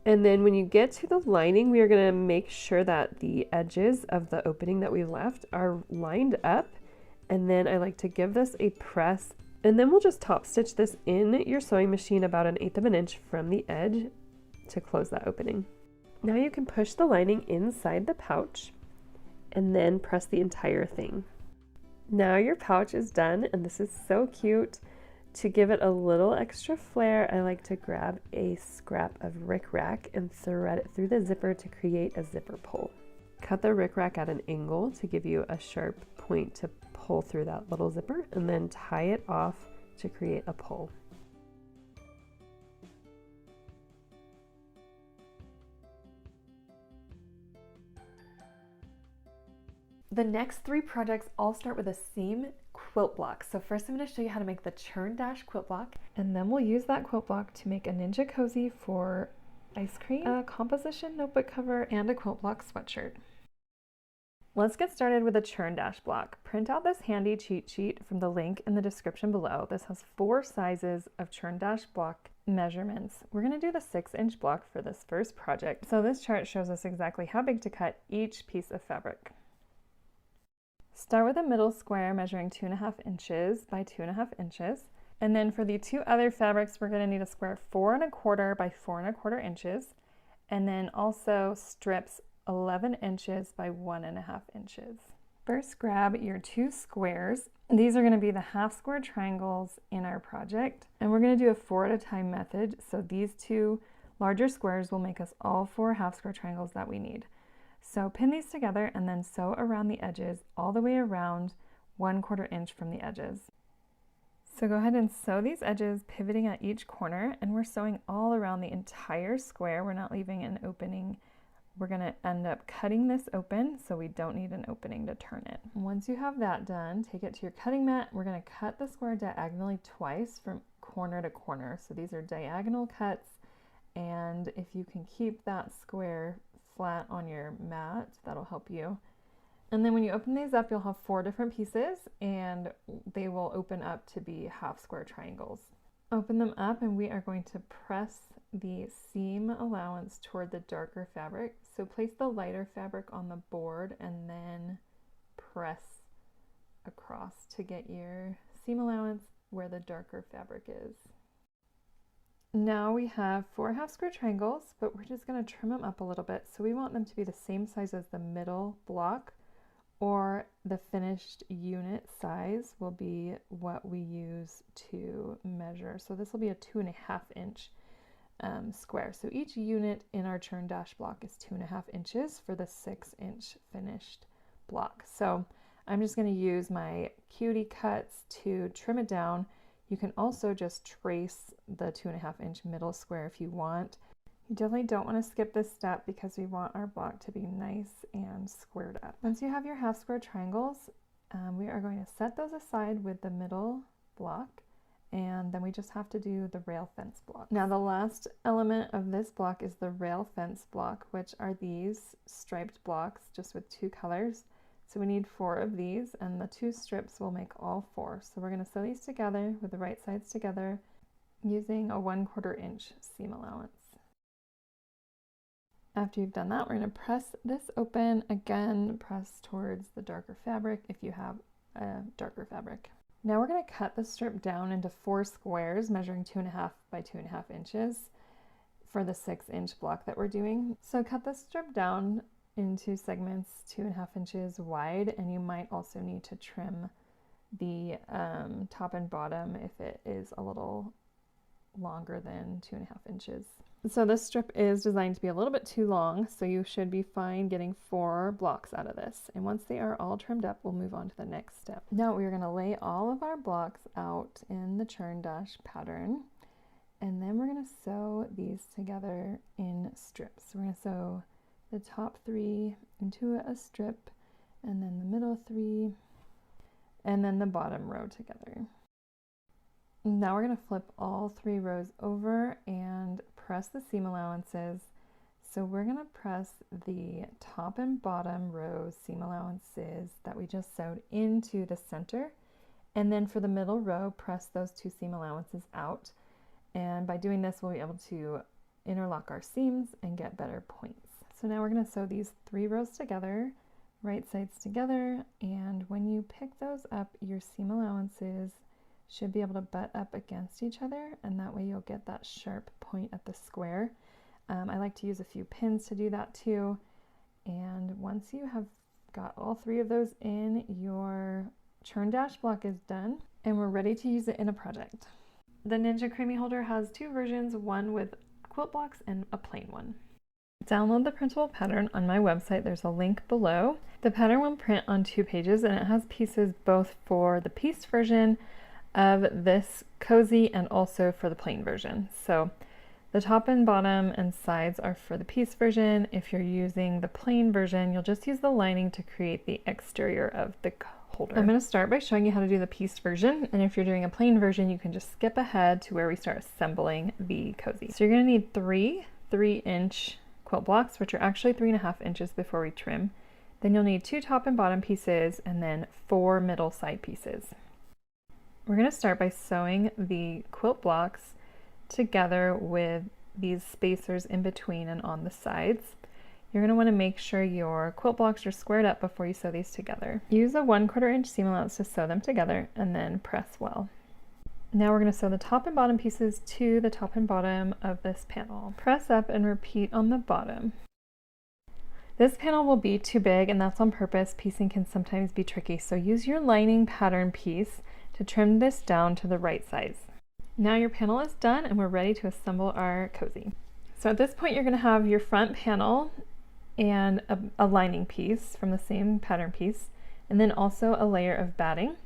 And then when you get to the lining, we are going to make sure that the edges of the opening that we left are lined up. And then I like to give this a press, and then we'll just top stitch this in your sewing machine about 1/8 of an inch from the edge to close that opening. Now you can push the lining inside the pouch and then press the entire thing. Now your pouch is done, and this is so cute. To give it a little extra flair, I like to grab a scrap of rickrack and thread it through the zipper to create a zipper pull. Cut the rickrack at an angle to give you a sharp point to pull through that little zipper, and then tie it off to create a pull. The next 3 projects all start with the same quilt block. So first I'm going to show you how to make the Churn Dash quilt block, and then we'll use that quilt block to make a ninja cozy for ice cream, a composition notebook cover, and a quilt block sweatshirt. Let's get started with the Churn Dash block. Print out this handy cheat sheet from the link in the description below. This has 4 sizes of Churn Dash block measurements. We're going to do the 6-inch block for this first project. So this chart shows us exactly how big to cut each piece of fabric. Start with a middle square measuring 2.5 inches by 2.5 inches. And then for the 2 other fabrics, we're going to need a square 4.25 by 4.25 inches. And then also strips 11 inches by 1.5 inches. First, grab your 2 squares. These are going to be the half square triangles in our project. And we're going to do a 4 at a time method. So these 2 larger squares will make us all 4 half square triangles that we need. So pin these together and then sew around the edges all the way around 1/4 inch from the edges. So go ahead and sew these edges pivoting at each corner, and we're sewing all around the entire square. We're not leaving an opening. We're going to end up cutting this open, so we don't need an opening to turn it. Once you have that done, take it to your cutting mat. We're going to cut the square diagonally twice from corner to corner. So these are diagonal cuts, and if you can keep that square flat on your mat, that'll help you. And then when you open these up, you'll have 4 different pieces, and they will open up to be half square triangles. Open them up, and we are going to press the seam allowance toward the darker fabric. So place the lighter fabric on the board and then press across to get your seam allowance where the darker fabric is. Now we have 4 half square triangles, but we're just going to trim them up a little bit. So we want them to be the same size as the middle block, or the finished unit size will be what we use to measure. So this will be a 2.5 inch square. So each unit in our Churn Dash block is 2.5 inches for the 6-inch finished block. So I'm just going to use my cutie cuts to trim it down. You can also just trace the 2.5 inch middle square if you want. You definitely don't want to skip this step because we want our block to be nice and squared up. Once you have your half square triangles, we are going to set those aside with the middle block, and then we just have to do the rail fence block. Now the last element of this block is the rail fence block, which are these striped blocks just with 2 colors. So we need 4 of these, and the 2 strips will make all 4. So we're going to sew these together with the right sides together using a 1/4 inch seam allowance. After you've done that, we're going to press this open. Again, press towards the darker fabric if you have a darker fabric. Now we're going to cut the strip down into 4 squares measuring 2.5 by 2.5 inches for the 6-inch block that we're doing. So cut the strip down into segments 2.5 inches wide, and you might also need to trim the top and bottom if it is a little longer than 2.5 inches. So this strip is designed to be a little bit too long, so you should be fine getting 4 blocks out of this. And once they are all trimmed up, we'll move on to the next step. Now we're going to lay all of our blocks out in the churn dash pattern, and then we're going to sew these together in strips. We're going to sew the top 3 into a strip, and then the middle 3, and then the bottom row together. Now we're going to flip all 3 rows over and press the seam allowances. So we're going to press the top and bottom row seam allowances that we just sewed into the center, and then for the middle row, press those 2 seam allowances out. And by doing this, we'll be able to interlock our seams and get better points. So now we're going to sew these 3 rows together, right sides together, and when you pick those up, your seam allowances should be able to butt up against each other, and that way you'll get that sharp point at the square. I like to use a few pins to do that too. And once you have got all 3 of those in, your churn dash block is done, and we're ready to use it in a project. The Ninja Creamy Holder has 2 versions, one with quilt blocks and a plain one. Download the printable pattern on my website. There's a link below. The pattern will print on 2 pages, and it has pieces both for the pieced version of this cozy and also for the plain version. So the top and bottom and sides are for the piece version. If you're using the plain version, you'll just use the lining to create the exterior of the holder. I'm going to start by showing you how to do the pieced version, and if you're doing a plain version, you can just skip ahead to where we start assembling the cozy. So you're going to need 3 3-inch quilt blocks, which are actually 3.5 inches before we trim. Then you'll need 2 top and bottom pieces, and then 4 middle side pieces. We're going to start by sewing the quilt blocks together with these spacers in between and on the sides. You're going to want to make sure your quilt blocks are squared up before you sew these together. Use a 1/4 inch seam allowance to sew them together, and then press well. Now we're going to sew the top and bottom pieces to the top and bottom of this panel. Press up and repeat on the bottom. This panel will be too big, and that's on purpose. Piecing can sometimes be tricky, so use your lining pattern piece to trim this down to the right size. Now your panel is done, and we're ready to assemble our cozy. So at this point, you're going to have your front panel and a lining piece from the same pattern piece, and then also a layer of batting.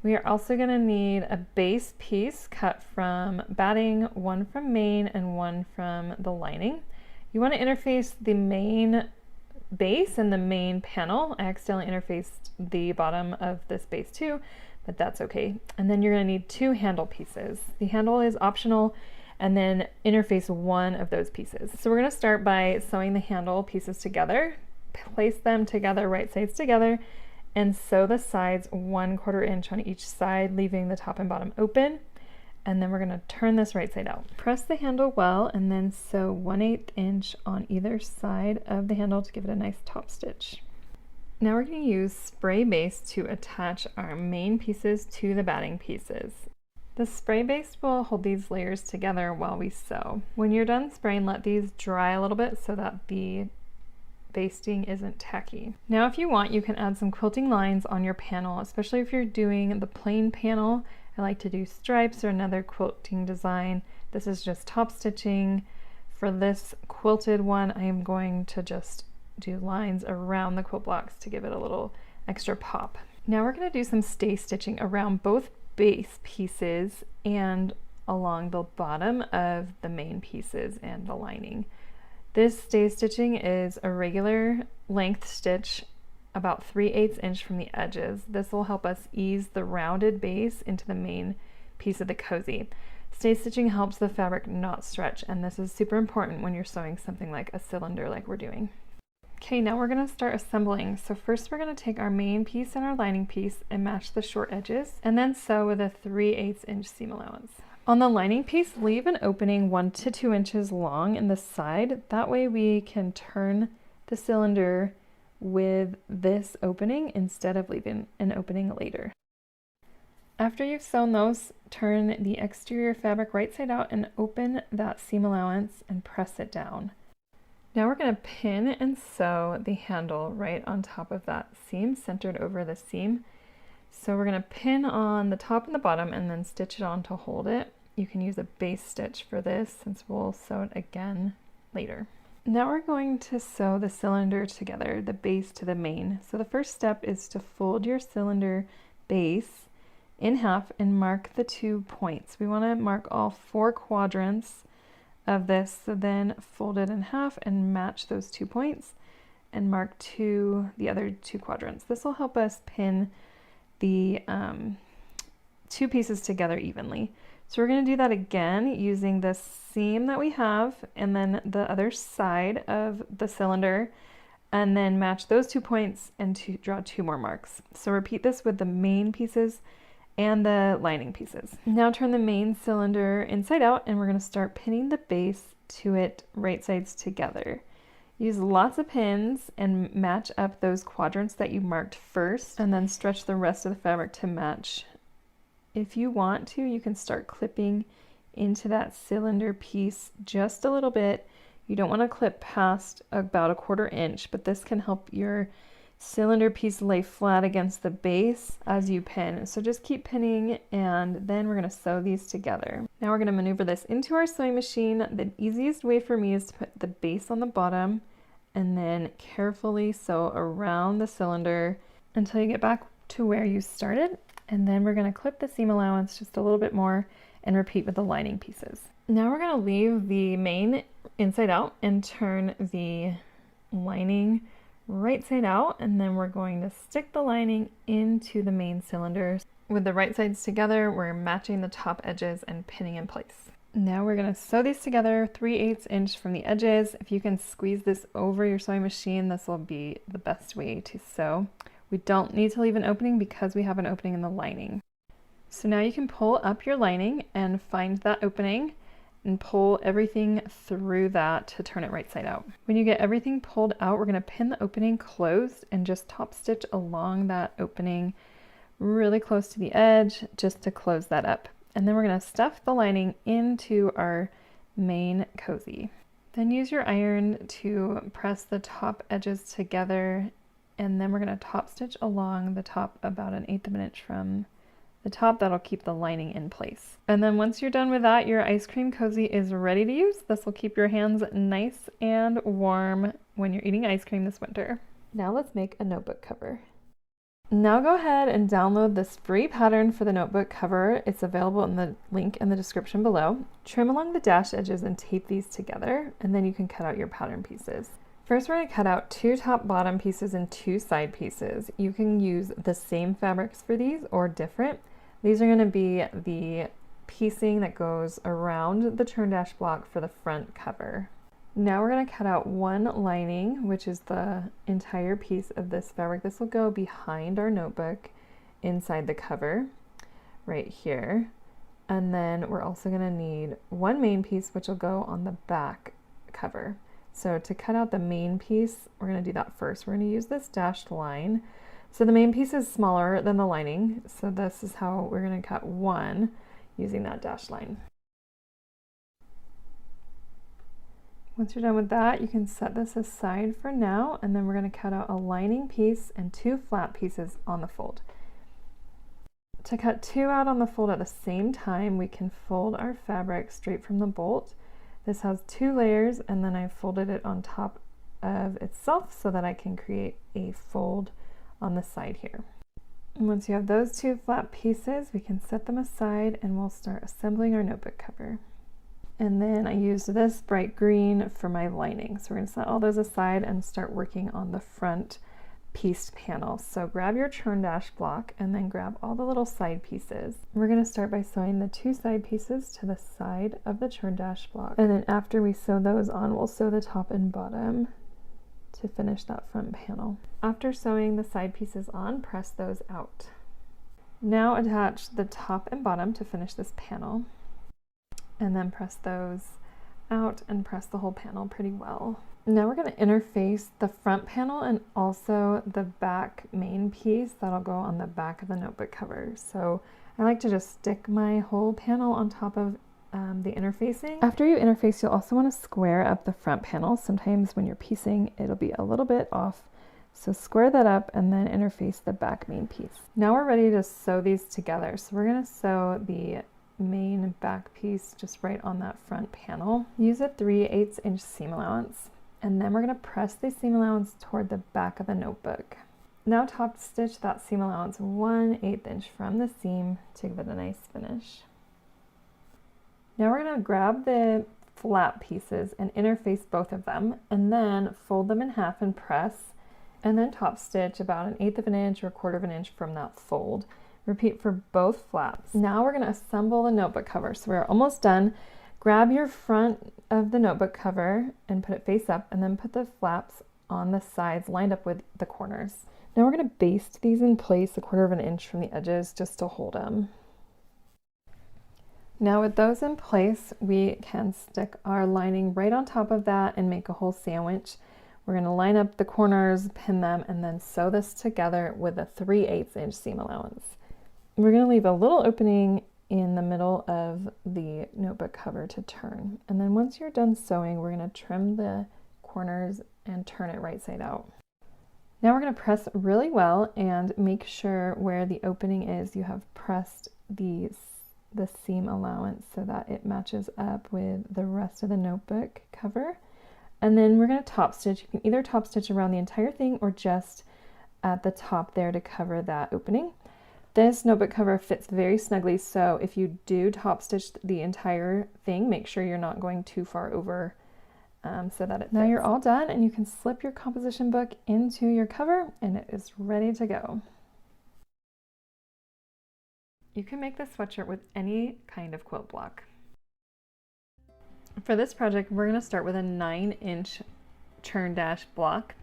We are also going to need a base piece cut from batting, one from main and one from the lining. You want to interface the main base and the main panel. I accidentally interfaced the bottom of this base too, but that's okay. And then you're going to need 2 handle pieces. The handle is optional, and then interface one of those pieces. So we're going to start by sewing the handle pieces together, place them together, right sides together, and sew the sides 1/4 inch on each side, leaving the top and bottom open. And then we're going to turn this right side out. Press the handle well, and then sew 1/8 inch on either side of the handle to give it a nice top stitch. Now we're going to use spray base to attach our main pieces to the batting pieces. The spray base will hold these layers together while we sew. When you're done spraying, let these dry a little bit so that the basting isn't tacky. Now if you want, you can add some quilting lines on your panel, especially if you're doing the plain panel. I like to do stripes or another quilting design. This is just top stitching. For this quilted one, I am going to just do lines around the quilt blocks to give it a little extra pop. Now we're going to do some stay stitching around both base pieces and along the bottom of the main pieces and the lining. This stay stitching is a regular length stitch about 3/8 inch from the edges. This will help us ease the rounded base into the main piece of the cozy. Stay stitching helps the fabric not stretch, and this is super important when you're sewing something like a cylinder like we're doing. Okay, now we're going to start assembling. So first we're going to take our main piece and our lining piece and match the short edges, and then sew with a 3/8 inch seam allowance. On the lining piece, leave an opening 1 to 2 inches long in the side. That way we can turn the cylinder with this opening instead of leaving an opening later. After you've sewn those, turn the exterior fabric right side out and open that seam allowance and press it down. Now we're going to pin and sew the handle right on top of that seam, centered over the seam. So we're going to pin on the top and the bottom and then stitch it on to hold it. You can use a base stitch for this since we'll sew it again later. Now we're going to sew the cylinder together, the base to the main. So the first step is to fold your cylinder base in half and mark the 2 points. We want to mark all 4 quadrants of this, so then fold it in half and match those 2 points and mark the other 2 quadrants. This will help us pin the 2 pieces together evenly. So we're going to do that again using the seam that we have and then the other side of the cylinder, and then match those 2 points and draw 2 more marks. So repeat this with the main pieces and the lining pieces. Now turn the main cylinder inside out and we're going to start pinning the base to it right sides together. Use lots of pins and match up those quadrants that you marked first, and then stretch the rest of the fabric to match. If you want to, you can start clipping into that cylinder piece just a little bit. You don't want to clip past about 1/4 inch, but this can help your cylinder piece lay flat against the base as you pin. So just keep pinning, and then we're going to sew these together. Now we're going to maneuver this into our sewing machine. The easiest way for me is to put the base on the bottom and then carefully sew around the cylinder until you get back to where you started. And then we're going to clip the seam allowance just a little bit more and repeat with the lining pieces. Now we're going to leave the main inside out and turn the lining right side out, and then we're going to stick the lining into the main cylinder. With the right sides together, we're matching the top edges and pinning in place. Now we're going to sew these together 3/8 inch from the edges. If you can squeeze this over your sewing machine, this will be the best way to sew. We don't need to leave an opening because we have an opening in the lining. So now you can pull up your lining and find that opening and pull everything through that to turn it right side out. When you get everything pulled out, we're going to pin the opening closed and just top stitch along that opening really close to the edge just to close that up. And then we're going to stuff the lining into our main cozy. Then use your iron to press the top edges together, and then we're going to top stitch along the top about 1/8 of an inch from the top. That'll keep the lining in place. And then once you're done with that, your ice cream cozy is ready to use. This will keep your hands nice and warm when you're eating ice cream this winter. Now let's make a notebook cover. Now go ahead and download this free pattern for the notebook cover. It's available in the link in the description below. Trim along the dash edges and tape these together, and then you can cut out your pattern pieces. First, we're going to cut out 2 top bottom pieces and 2 side pieces. You can use the same fabrics for these or different. These are going to be the piecing that goes around the turn dash block for the front cover. Now we're going to cut out 1 lining, which is the entire piece of this fabric. This will go behind our notebook inside the cover right here. And then we're also going to need 1 main piece, which will go on the back cover. So to cut out the main piece, we're going to do that first. We're going to use this dashed line. So the main piece is smaller than the lining. So this is how we're going to cut 1 using that dashed line. Once you're done with that, you can set this aside for now, and then we're going to cut out a lining piece and 2 flat pieces on the fold. To cut 2 out on the fold at the same time, we can fold our fabric straight from the bolt. This has 2 layers, and then I folded it on top of itself so that I can create a fold on the side here. And once you have those 2 flat pieces, we can set them aside and we'll start assembling our notebook cover. And then I used this bright green for my lining. So we're going to set all those aside and start working on the front pieced panel. So grab your churn dash block and then grab all the little side pieces. We're going to start by sewing the 2 side pieces to the side of the churn dash block. And then after we sew those on, we'll sew the top and bottom to finish that front panel. After sewing the side pieces on, press those out. Now attach the top and bottom to finish this panel. and then press those out and press the whole panel pretty well. Now we're going to interface the front panel and also the back main piece that'll go on the back of the notebook cover. So I like to just stick my whole panel on top of the interfacing. After you interface, you'll also want to square up the front panel. Sometimes when you're piecing, it'll be a little bit off. So square that up and then interface the back main piece. Now we're ready to sew these together. So we're going to sew the main back piece just right on that front panel. Use a 3/8 inch seam allowance, and then we're going to press the seam allowance toward the back of the notebook. Now top stitch that seam allowance 1/8 inch from the seam to give it a nice finish. Now we're going to grab the flap pieces and interface both of them, and then fold them in half and press, and then top stitch about 1/8 of an inch or 1/4 of an inch from that fold. Repeat for both flaps. Now we're going to assemble the notebook cover. So we're almost done. Grab your front of the notebook cover and put it face up, and then put the flaps on the sides lined up with the corners. Now we're going to baste these in place 1/4 of an inch from the edges just to hold them. Now with those in place, we can stick our lining right on top of that and make a whole sandwich. We're going to line up the corners, pin them, and then sew this together with a 3/8 inch seam allowance. We're going to leave a little opening in the middle of the notebook cover to turn. And then once you're done sewing, we're going to trim the corners and turn it right side out. Now we're going to press really well and make sure where the opening is, you have pressed the seam allowance so that it matches up with the rest of the notebook cover. And then we're going to top stitch. You can either top stitch around the entire thing or just at the top there to cover that opening. This notebook cover fits very snugly, so if you do top stitch the entire thing, make sure you're not going too far over so that it fits. Now you're all done, and you can slip your composition book into your cover, and it is ready to go. You can make this sweatshirt with any kind of quilt block. For this project, we're going to start with a 9-inch churn dash block.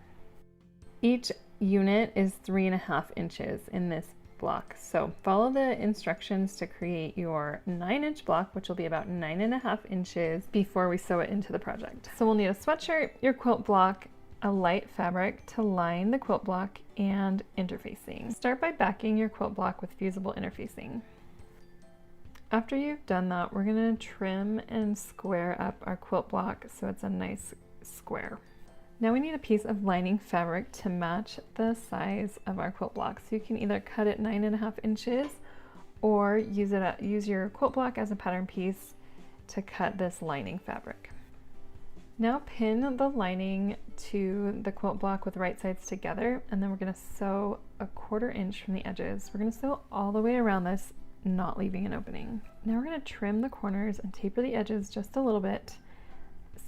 Each unit is 3.5 inches in this block. So follow the instructions to create your 9-inch block, which will be about 9.5 inches before we sew it into the project. So we'll need a sweatshirt, your quilt block, a light fabric to line the quilt block, and interfacing. Start by backing your quilt block with fusible interfacing. After you've done that, we're going to trim and square up our quilt block so it's a nice square. Now we need a piece of lining fabric to match the size of our quilt block. So you can either cut it 9.5 inches or use your quilt block as a pattern piece to cut this lining fabric. Now pin the lining to the quilt block with right sides together, and then we're going to sew 1/4 inch from the edges. We're going to sew all the way around this, not leaving an opening. Now we're going to trim the corners and taper the edges just a little bit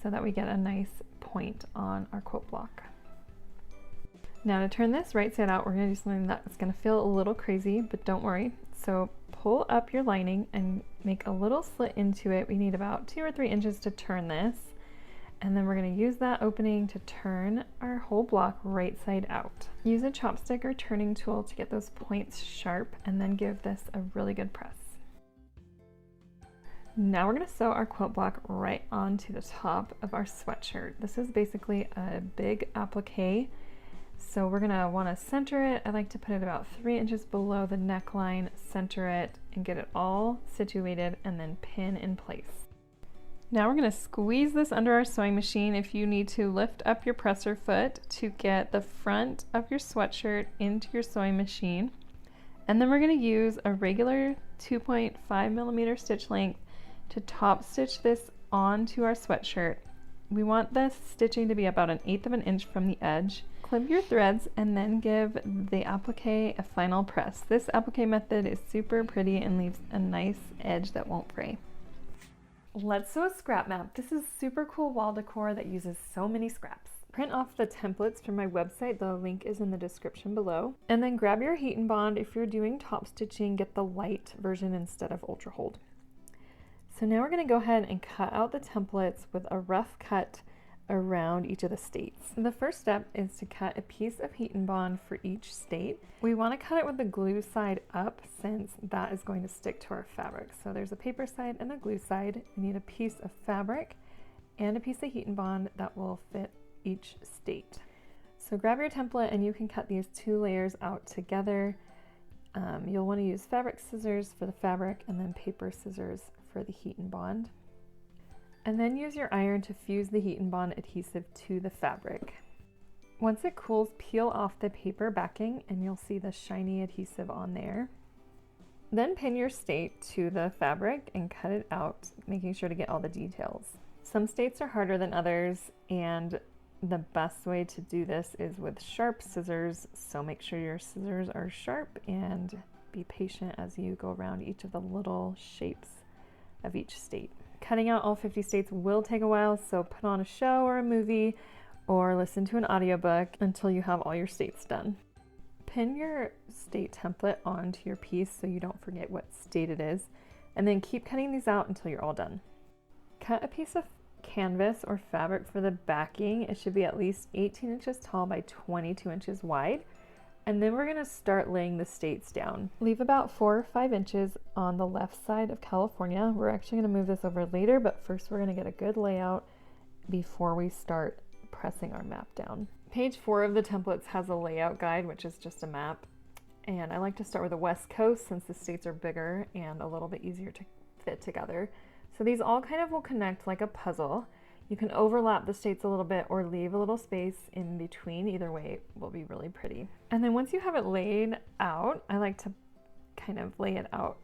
so that we get a nice point on our quilt block. Now to turn this right side out, we're going to do something that's going to feel a little crazy, but don't worry. So pull up your lining and make a little slit into it. We need about 2 or 3 inches to turn this. And then we're going to use that opening to turn our whole block right side out. Use a chopstick or turning tool to get those points sharp, and then give this a really good press. Now we're going to sew our quilt block right onto the top of our sweatshirt. This is basically a big applique, so we're going to want to center it. I like to put it about 3 inches below the neckline, center it, and get it all situated, and then pin in place. Now we're going to squeeze this under our sewing machine. If you need to, lift up your presser foot to get the front of your sweatshirt into your sewing machine. And then we're going to use a regular 2.5 millimeter stitch length to top stitch this onto our sweatshirt. We want this stitching to be about 1/8 of an inch from the edge. Clip your threads and then give the applique a final press. This applique method is super pretty and leaves a nice edge that won't fray. Let's sew a scrap map. This is super cool wall decor that uses so many scraps. Print off the templates from my website, the link is in the description below. And then grab your heat and bond. If you're doing top stitching, get the light version instead of ultra hold. So now we're going to go ahead and cut out the templates with a rough cut around each of the states. The first step is to cut a piece of heat and bond for each state. We want to cut it with the glue side up since that is going to stick to our fabric. So there's a paper side and a glue side. You need a piece of fabric and a piece of heat and bond that will fit each state. So grab your template and you can cut these 2 layers out together. You'll want to use fabric scissors for the fabric and then paper scissors for the heat and bond. And then use your iron to fuse the heat and bond adhesive to the fabric. Once it cools, peel off the paper backing and you'll see the shiny adhesive on there. Then pin your state to the fabric and cut it out, making sure to get all the details. Some states are harder than others, and the best way to do this is with sharp scissors, so make sure your scissors are sharp and be patient as you go around each of the little shapes of each state. Cutting out all 50 states will take a while, so put on a show or a movie or listen to an audiobook until you have all your states done. Pin your state template onto your piece so you don't forget what state it is, and then keep cutting these out until you're all done. Cut a piece of canvas or fabric for the backing. It should be at least 18 inches tall by 22 inches wide. And then we're going to start laying the states down. Leave about 4 or 5 inches on the left side of California. We're actually going to move this over later, but first we're going to get a good layout before we start pressing our map down. Page 4 of the templates has a layout guide, which is just a map. And I like to start with the West Coast since the states are bigger and a little bit easier to fit together. So these all kind of will connect like a puzzle. You can overlap the states a little bit or leave a little space in between. Either way will be really pretty. And then once you have it laid out, I like to kind of lay it out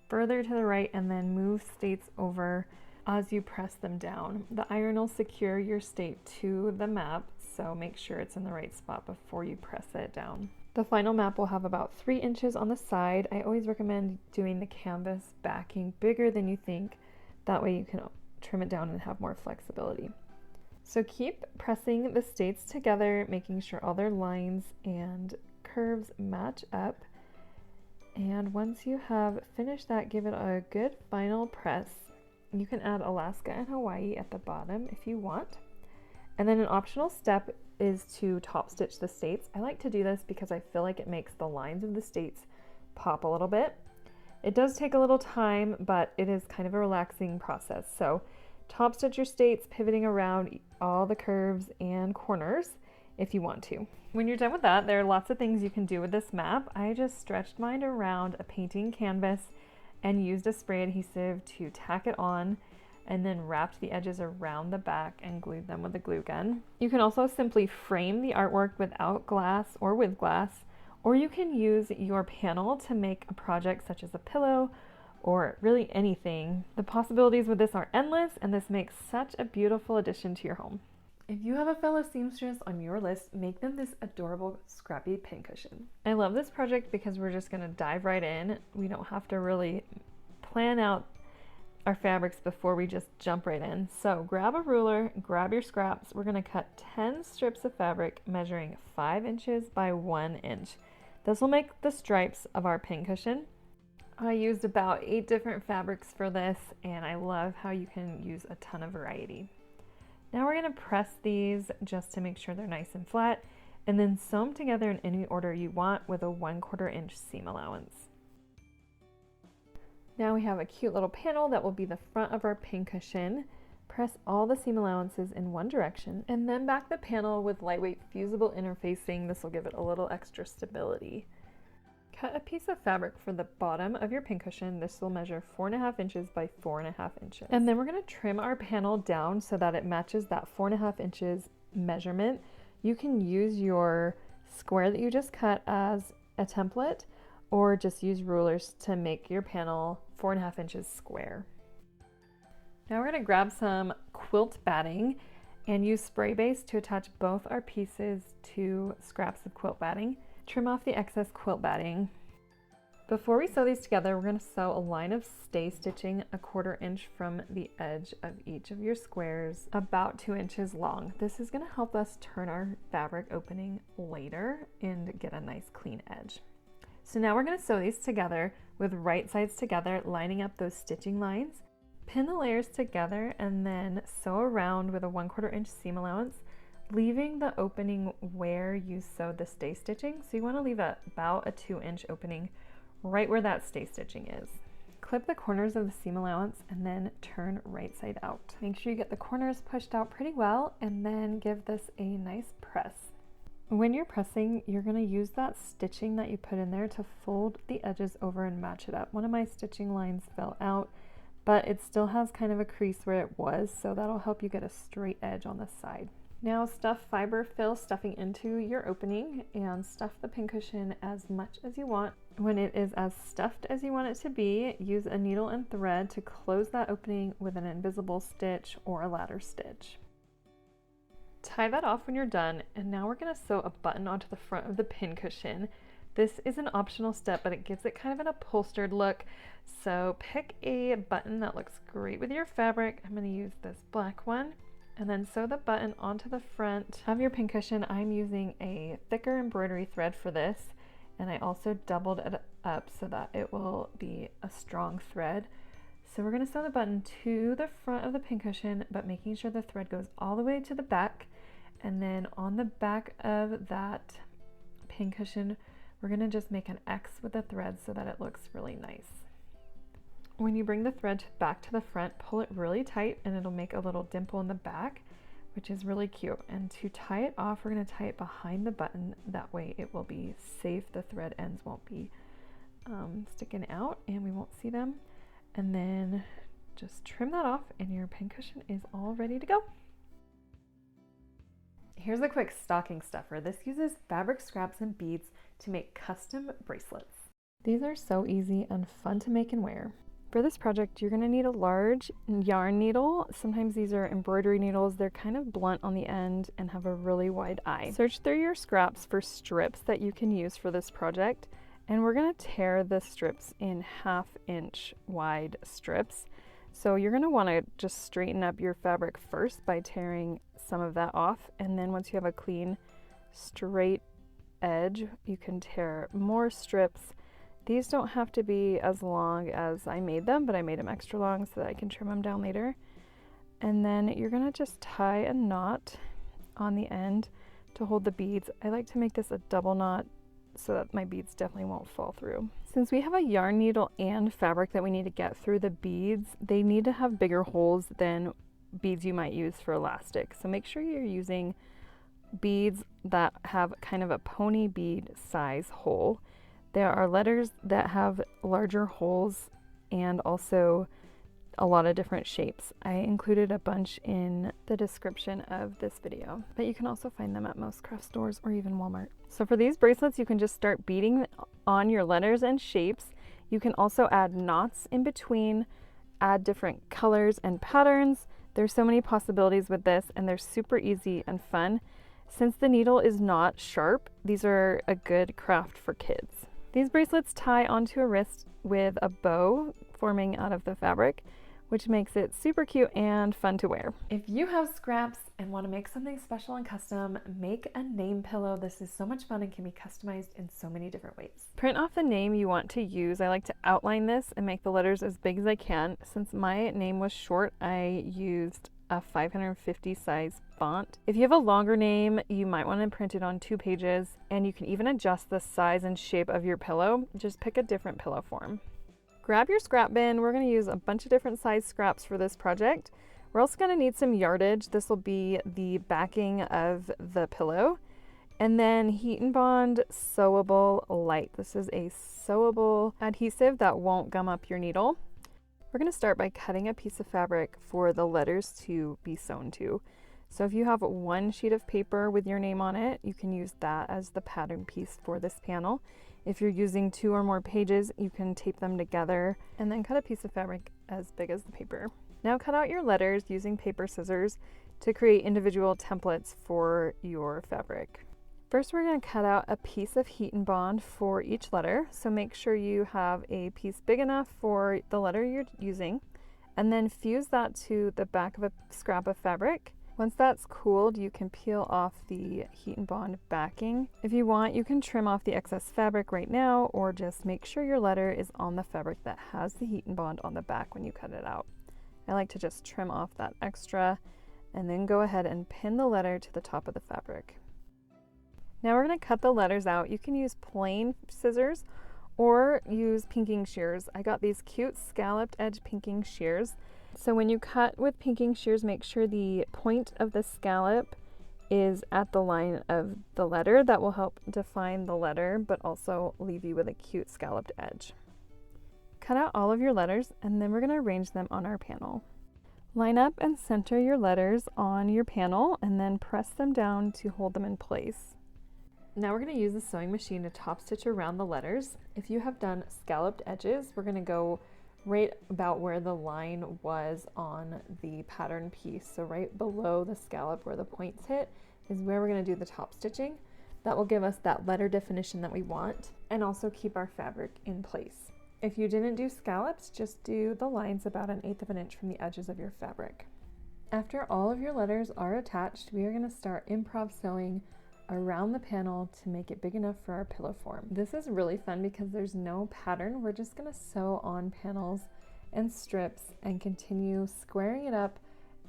further to the right and then move states over as you press them down. The iron will secure your state to the map, so make sure it's in the right spot before you press it down. The final map will have about 3 inches on the side. I always recommend doing the canvas backing bigger than you think. That way you can trim it down and have more flexibility. So keep pressing the states together, making sure all their lines and curves match up. And once you have finished that, give it a good final press. You can add Alaska and Hawaii at the bottom if you want. And then an optional step is to top stitch the states. I like to do this because I feel like it makes the lines of the states pop a little bit. It does take a little time, but it is kind of a relaxing process. So top stitch your states, pivoting around all the curves and corners if you want to. When you're done with that, there are lots of things you can do with this map. I just stretched mine around a painting canvas and used a spray adhesive to tack it on, and then wrapped the edges around the back and glued them with a glue gun. You can also simply frame the artwork without glass or with glass, or you can use your panel to make a project such as a pillow or really anything. The possibilities with this are endless, and this makes such a beautiful addition to your home. If you have a fellow seamstress on your list, make them this adorable Scrappy Pincushion. I love this project because we're just gonna dive right in. We don't have to really plan out our fabrics before we just jump right in. So grab a ruler, grab your scraps. We're gonna cut 10 strips of fabric measuring 5 inches by 1 inch. This will make the stripes of our pincushion. I used about 8 different fabrics for this, and I love how you can use a ton of variety. Now we're gonna press these just to make sure they're nice and flat, and then sew them together in any order you want with a 1/4 inch seam allowance. Now we have a cute little panel that will be the front of our pincushion. Press all the seam allowances in one direction, and then back the panel with lightweight fusible interfacing. This will give it a little extra stability. Cut a piece of fabric for the bottom of your pincushion. This will measure 4.5 inches by 4.5 inches. And then we're going to trim our panel down so that it matches that 4.5 inches measurement. You can use your square that you just cut as a template, or just use rulers to make your panel 4.5 inches square. Now we're going to grab some quilt batting and use spray base to attach both our pieces to scraps of quilt batting. Trim off the excess quilt batting. Before we sew these together, we're going to sew a line of stay stitching 1/4 inch from the edge of each of your squares, about 2 inches long. This is going to help us turn our fabric opening later and get a nice clean edge. So now we're going to sew these together with right sides together, lining up those stitching lines. Pin the layers together and then sew around with a 1/4 inch seam allowance, leaving the opening where you sewed the stay stitching. So you want to leave about a 2-inch opening right where that stay stitching is. Clip the corners of the seam allowance and then turn right side out. Make sure you get the corners pushed out pretty well and then give this a nice press. When you're pressing, you're going to use that stitching that you put in there to fold the edges over and match it up. One of my stitching lines fell out, but it still has kind of a crease where it was, so that'll help you get a straight edge on the side. Now stuff fiber fill stuffing into your opening and stuff the pincushion as much as you want. When it is as stuffed as you want it to be, use a needle and thread to close that opening with an invisible stitch or a ladder stitch. Tie that off when you're done, and now we're going to sew a button onto the front of the pincushion. This is an optional step, but it gives it kind of an upholstered look. So pick a button that looks great with your fabric. I'm going to use this black one, and then sew the button onto the front of your pincushion. I'm using a thicker embroidery thread for this, and I also doubled it up so that it will be a strong thread. So we're going to sew the button to the front of the pincushion, but making sure the thread goes all the way to the back. And then on the back of that pincushion, we're going to just make an X with the thread so that it looks really nice. When you bring the thread back to the front, pull it really tight and it'll make a little dimple in the back, which is really cute. And to tie it off, we're going to tie it behind the button. That way it will be safe. The thread ends won't be sticking out and we won't see them. And then just trim that off and your pincushion is all ready to go. Here's a quick stocking stuffer. This uses fabric scraps and beads to make custom bracelets. These are so easy and fun to make and wear. For this project, you're going to need a large yarn needle. Sometimes these are embroidery needles. They're kind of blunt on the end and have a really wide eye. Search through your scraps for strips that you can use for this project. And we're going to tear the strips in 1/2 inch wide strips. So you're going to want to just straighten up your fabric first by tearing some of that off. And then once you have a clean, straight edge, you can tear more strips. These don't have to be as long as I made them, but I made them extra long so that I can trim them down later. And then you're going to just tie a knot on the end to hold the beads. I like to make this a double knot so that my beads definitely won't fall through. Since we have a yarn needle and fabric that we need to get through the beads, they need to have bigger holes than beads you might use for elastic. So make sure you're using beads that have kind of a pony bead size hole. There are letters that have larger holes and also a lot of different shapes. I included a bunch in the description of this video, but you can also find them at most craft stores or even Walmart. So for these bracelets, you can just start beading on your letters and shapes. You can also add knots in between, add different colors and patterns. There's so many possibilities with this, and they're super easy and fun. Since the needle is not sharp, these are a good craft for kids. These bracelets tie onto a wrist with a bow forming out of the fabric, which makes it super cute and fun to wear. If you have scraps and want to make something special and custom, make a name pillow. This is so much fun and can be customized in so many different ways. Print off the name you want to use. I like to outline this and make the letters as big as I can. Since my name was short, I used a 550 size font. If you have a longer name, you might want to print it on 2 pages, and you can even adjust the size and shape of your pillow. Just pick a different pillow form. Grab your scrap bin. We're going to use a bunch of different size scraps for this project. We're also going to need some yardage. This will be the backing of the pillow. And then Heat and Bond Sewable Light. This is a sewable adhesive that won't gum up your needle. We're going to start by cutting a piece of fabric for the letters to be sewn to. So if you have 1 sheet of paper with your name on it, you can use that as the pattern piece for this panel. If you're using 2 or more pages, you can tape them together and then cut a piece of fabric as big as the paper. Now cut out your letters using paper scissors to create individual templates for your fabric. First, we're going to cut out a piece of Heat and Bond for each letter. So make sure you have a piece big enough for the letter you're using, and then fuse that to the back of a scrap of fabric. Once that's cooled, you can peel off the Heat and Bond backing. If you want, you can trim off the excess fabric right now, or just make sure your letter is on the fabric that has the Heat and Bond on the back when you cut it out. I like to just trim off that extra and then go ahead and pin the letter to the top of the fabric. Now we're going to cut the letters out. You can use plain scissors or use pinking shears. I got these cute scalloped edge pinking shears. So when you cut with pinking shears, make sure the point of the scallop is at the line of the letter. That will help define the letter, but also leave you with a cute scalloped edge. Cut out all of your letters, and then we're going to arrange them on our panel. Line up and center your letters on your panel, and then press them down to hold them in place. Now we're going to use the sewing machine to top stitch around the letters. If you have done scalloped edges, we're going to go right about where the line was on the pattern piece. So right below the scallop where the points hit is where we're going to do the top stitching. That will give us that letter definition that we want and also keep our fabric in place. If you didn't do scallops, just do the lines about 1/8 of an inch from the edges of your fabric. After all of your letters are attached, we are going to start improv sewing around the panel to make it big enough for our pillow form. This is really fun because there's no pattern. We're just going to sew on panels and strips and continue squaring it up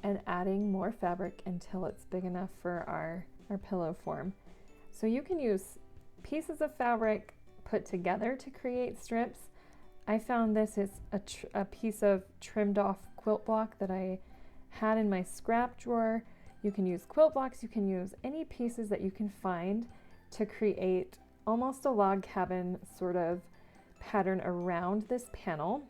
and adding more fabric until it's big enough for our pillow form. So you can use pieces of fabric put together to create strips. I found this is a piece of trimmed off quilt block that I had in my scrap drawer. You can use quilt blocks, you can use any pieces that you can find to create almost a log cabin sort of pattern around this panel.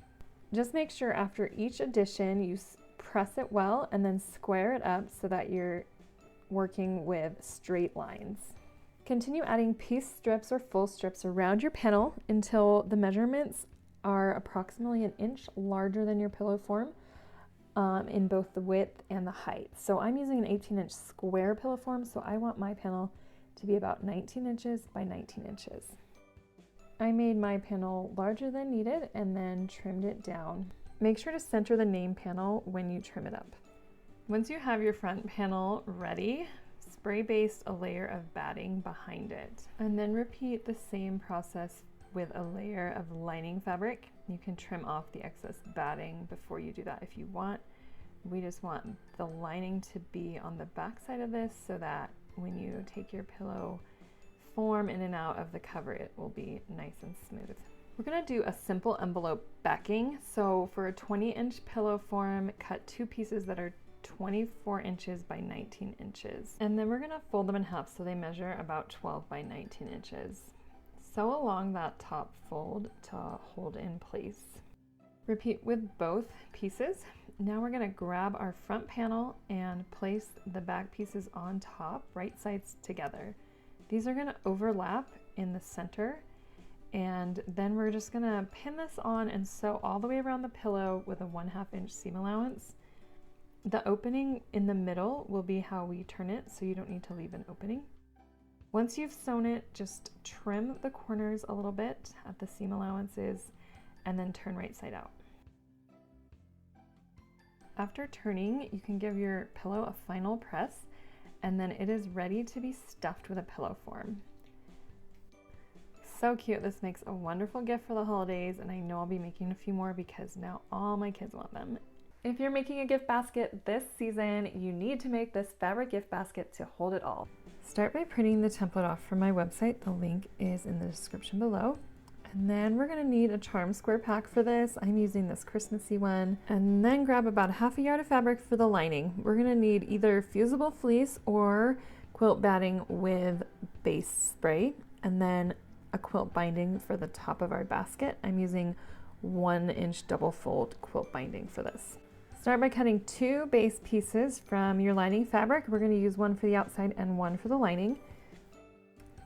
Just make sure after each addition you press it well and then square it up so that you're working with straight lines. Continue adding piece strips or full strips around your panel until the measurements are approximately 1 inch larger than your pillow form. In both the width and the height. So I'm using an 18-inch square pillow form, so I want my panel to be about 19 inches by 19 inches. I made my panel larger than needed and then trimmed it down. Make sure to center the name panel when you trim it up. Once you have your front panel ready, spray baste a layer of batting behind it, and then repeat the same process with a layer of lining fabric. You can trim off the excess batting before you do that if you want. We just want the lining to be on the back side of this so that when you take your pillow form in and out of the cover, it will be nice and smooth. We're going to do a simple envelope backing. So for a 20-inch pillow form, cut 2 pieces that are 24 inches by 19 inches. And then we're going to fold them in half so they measure about 12 by 19 inches. Sew along that top fold to hold in place. Repeat with both pieces. Now we're going to grab our front panel and place the back pieces on top, right sides together. These are going to overlap in the center, and then we're just going to pin this on and sew all the way around the pillow with a 1/2 inch seam allowance. The opening in the middle will be how we turn it, so you don't need to leave an opening. Once you've sewn it, just trim the corners a little bit at the seam allowances and then turn right side out. After turning, you can give your pillow a final press and then it is ready to be stuffed with a pillow form. So cute. This makes a wonderful gift for the holidays, and I know I'll be making a few more because now all my kids want them. If you're making a gift basket this season, you need to make this fabric gift basket to hold it all. Start by printing the template off from my website. The link is in the description below. And then we're going to need a charm square pack for this. I'm using this Christmassy one. And then grab about 1/2 yard of fabric for the lining. We're going to need either fusible fleece or quilt batting with base spray, and then a quilt binding for the top of our basket. I'm using 1-inch double fold quilt binding for this. Start by cutting 2 base pieces from your lining fabric. We're going to use one for the outside and one for the lining.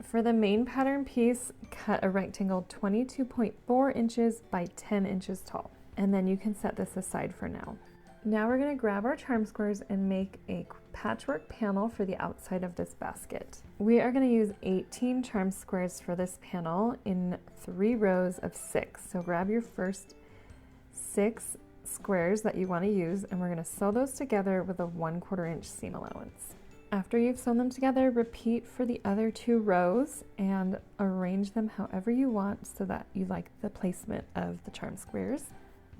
For the main pattern piece, cut a rectangle 22.4 inches by 10 inches tall. And then you can set this aside for now. Now we're going to grab our charm squares and make a patchwork panel for the outside of this basket. We are going to use 18 charm squares for this panel in 3 rows of 6. So grab your first 6 squares that you want to use, and we're going to sew those together with a 1/4 inch seam allowance. After you've sewn them together, repeat for the other 2 rows and arrange them however you want so that you like the placement of the charm squares.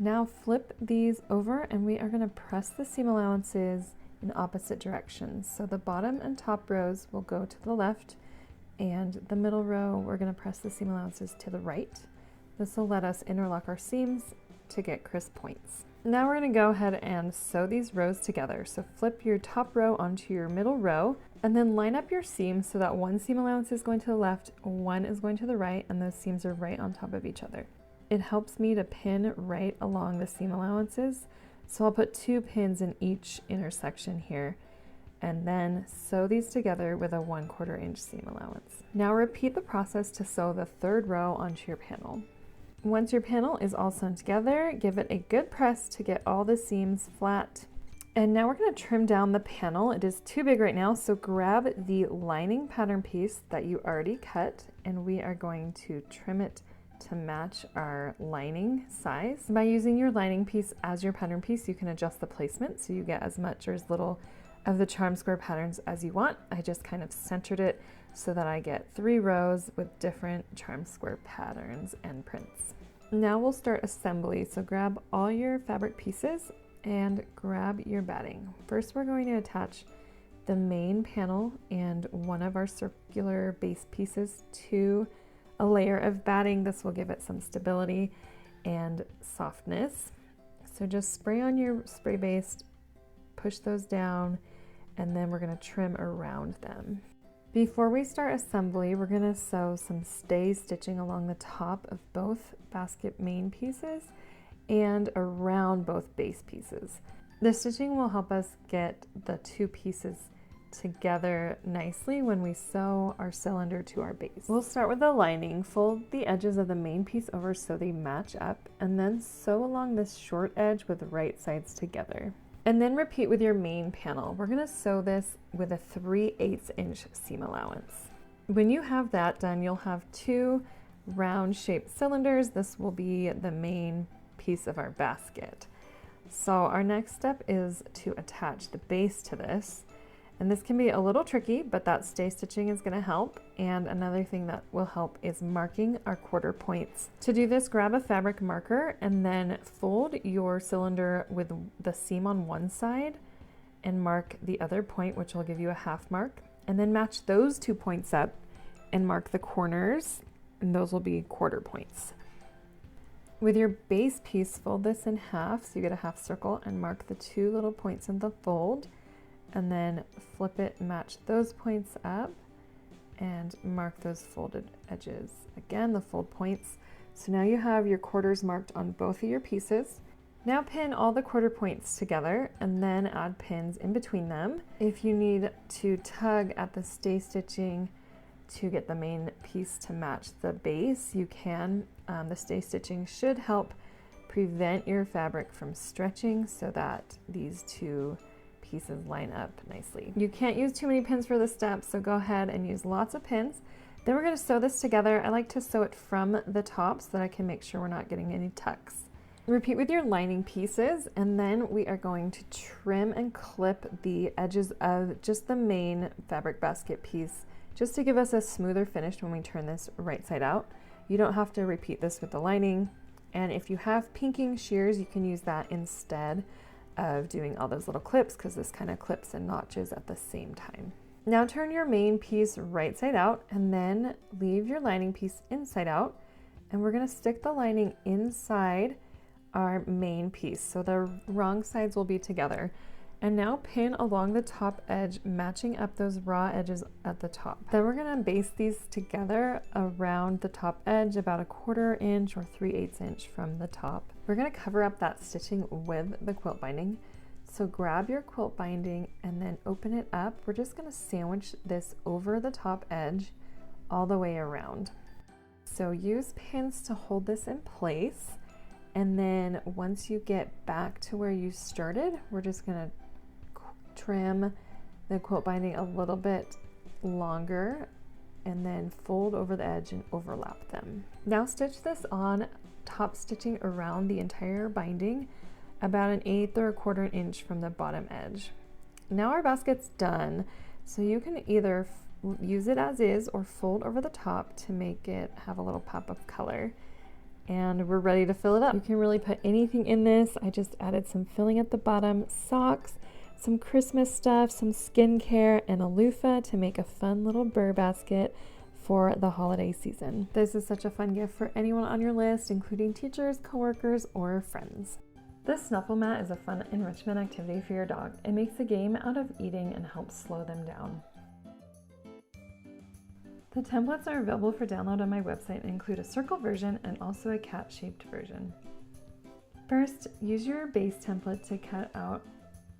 Now flip these over and we are going to press the seam allowances in opposite directions. So the bottom and top rows will go to the left, and the middle row we're going to press the seam allowances to the right. This will let us interlock our seams to get crisp points. Now we're going to go ahead and sew these rows together. So flip your top row onto your middle row and then line up your seams so that one seam allowance is going to the left, one is going to the right, and those seams are right on top of each other. It helps me to pin right along the seam allowances. So I'll put 2 pins in each intersection here and then sew these together with a 1/4 inch seam allowance. Now repeat the process to sew the 3rd row onto your panel. Once your panel is all sewn together, give it a good press to get all the seams flat. And now we're going to trim down the panel. It is too big right now, so grab the lining pattern piece that you already cut and we are going to trim it to match our lining size. By using your lining piece as your pattern piece, you can adjust the placement so you get as much or as little of the charm square patterns as you want. I just kind of centered it so that I get 3 rows with different charm square patterns and prints. Now we'll start assembly. So grab all your fabric pieces and grab your batting. First, we're going to attach the main panel and one of our circular base pieces to a layer of batting. This will give it some stability and softness. So just spray on your spray base, push those down, and then we're going to trim around them. Before we start assembly, we're going to sew some stay stitching along the top of both basket main pieces and around both base pieces. The stitching will help us get the 2 pieces together nicely when we sew our cylinder to our base. We'll start with the lining. Fold the edges of the main piece over so they match up, and then sew along this short edge with the right sides together. And then repeat with your main panel. We're going to sew this with a 3/8 inch seam allowance. When you have that done, you'll have 2 round shaped cylinders. This will be the main piece of our basket. So our next step is to attach the base to this. And this can be a little tricky, but that stay stitching is going to help. And another thing that will help is marking our 1/4 points. To do this, grab a fabric marker and then fold your cylinder with the seam on one side and mark the other point, which will give you a 1/2 mark. And then match those 2 points up and mark the corners, and those will be 1/4 points. With your base piece, fold this in half so you get a 1/2 circle and mark the 2 little points in the fold. And then flip it, match those points up, and mark those folded edges. Again, the fold points. So now you have your quarters marked on both of your pieces. Now pin all the 1/4 points together and then add pins in between them. If you need to tug at the stay stitching to get the main piece to match the base, you can. The stay stitching should help prevent your fabric from stretching so that these 2 pieces line up nicely. You can't use too many pins for this step, so go ahead and use lots of pins. Then we're going to sew this together. I like to sew it from the top so that I can make sure we're not getting any tucks. Repeat with your lining pieces, and then we are going to trim and clip the edges of just the main fabric basket piece just to give us a smoother finish when we turn this right side out. You don't have to repeat this with the lining, and if you have pinking shears, you can use that instead of doing all those little clips, because this kind of clips and notches at the same time. Now turn your main piece right side out and then leave your lining piece inside out, and we're going to stick the lining inside our main piece so the wrong sides will be together. And now pin along the top edge, matching up those raw edges at the top. Then we're going to base these together around the top edge about a 1/4 inch or 3/8 inch from the top. We're going to cover up that stitching with the quilt binding. So grab your quilt binding and then open it up. We're just going to sandwich this over the top edge all the way around. So use pins to hold this in place. And then once you get back to where you started, we're just going to trim the quilt binding a little bit longer and then fold over the edge and overlap them. Now stitch this on, top stitching around the entire binding about 1/8 or 1/4 inch from the bottom edge. Now our basket's done, so you can either use it as is or fold over the top to make it have a little pop of color. and we're ready to fill it up. You can really put anything in this. I just added some filling at the bottom, socks, some Christmas stuff, some skincare, and a loofah to make a fun little burr basket for the holiday season. This is such a fun gift for anyone on your list, including teachers, coworkers, or friends. This Snuffle Mat is a fun enrichment activity for your dog. It makes a game out of eating and helps slow them down. The templates are available for download on my website and include a circle version and also a cat-shaped version. First, use your base template to cut out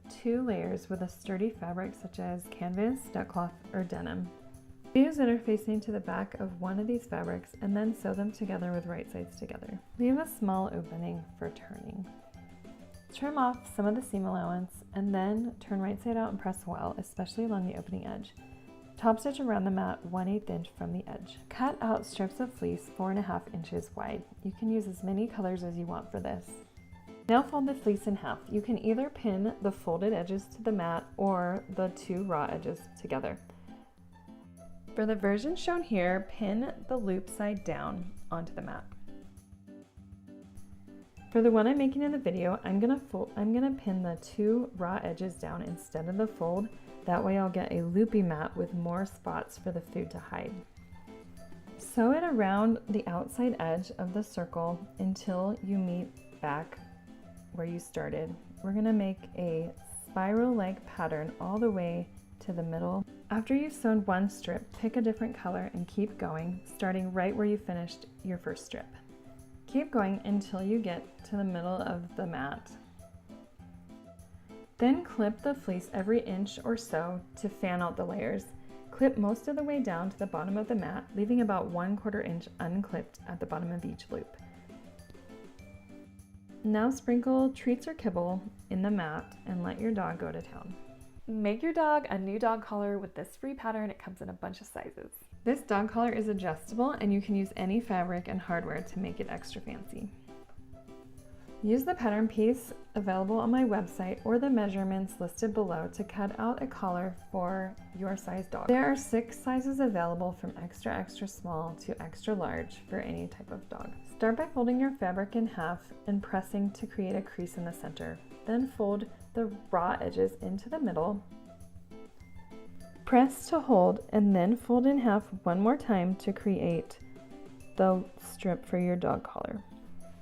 2 layers with a sturdy fabric such as canvas, duck cloth, or denim. Use interfacing to the back of one of these fabrics and then sew them together with right sides together. Leave a small opening for turning. Trim off some of the seam allowance and then turn right side out and press well, especially along the opening edge. Top stitch around the mat 1/8 inch from the edge. Cut out strips of fleece 4.5 inches wide. You can use as many colors as you want for this. Now fold the fleece in half. You can either pin the folded edges to the mat or the 2 raw edges together. For the version shown here, pin the loop side down onto the mat. For the one I'm making in the video, I'm gonna pin the 2 raw edges down instead of the fold. That way I'll get a loopy mat with more spots for the food to hide. Sew it around the outside edge of the circle until you meet back where you started. We're gonna make a spiral-like pattern all the way to the middle. After you've sewn one strip, pick a different color and keep going, starting right where you finished your first strip. Keep going until you get to the middle of the mat. Then clip the fleece every inch or so to fan out the layers. Clip most of the way down to the bottom of the mat, leaving about 1/4 inch unclipped at the bottom of each loop. Now sprinkle treats or kibble in the mat and let your dog go to town. Make your dog a new dog collar with this free pattern. It comes in a bunch of sizes. This dog collar is adjustable and you can use any fabric and hardware to make it extra fancy. Use the pattern piece available on my website or the measurements listed below to cut out a collar for your size dog. There are 6 sizes available from extra extra small to extra large for any type of dog. Start by folding your fabric in half and pressing to create a crease in the center. Then fold the raw edges into the middle. Press to hold and then fold in half one more time to create the strip for your dog collar.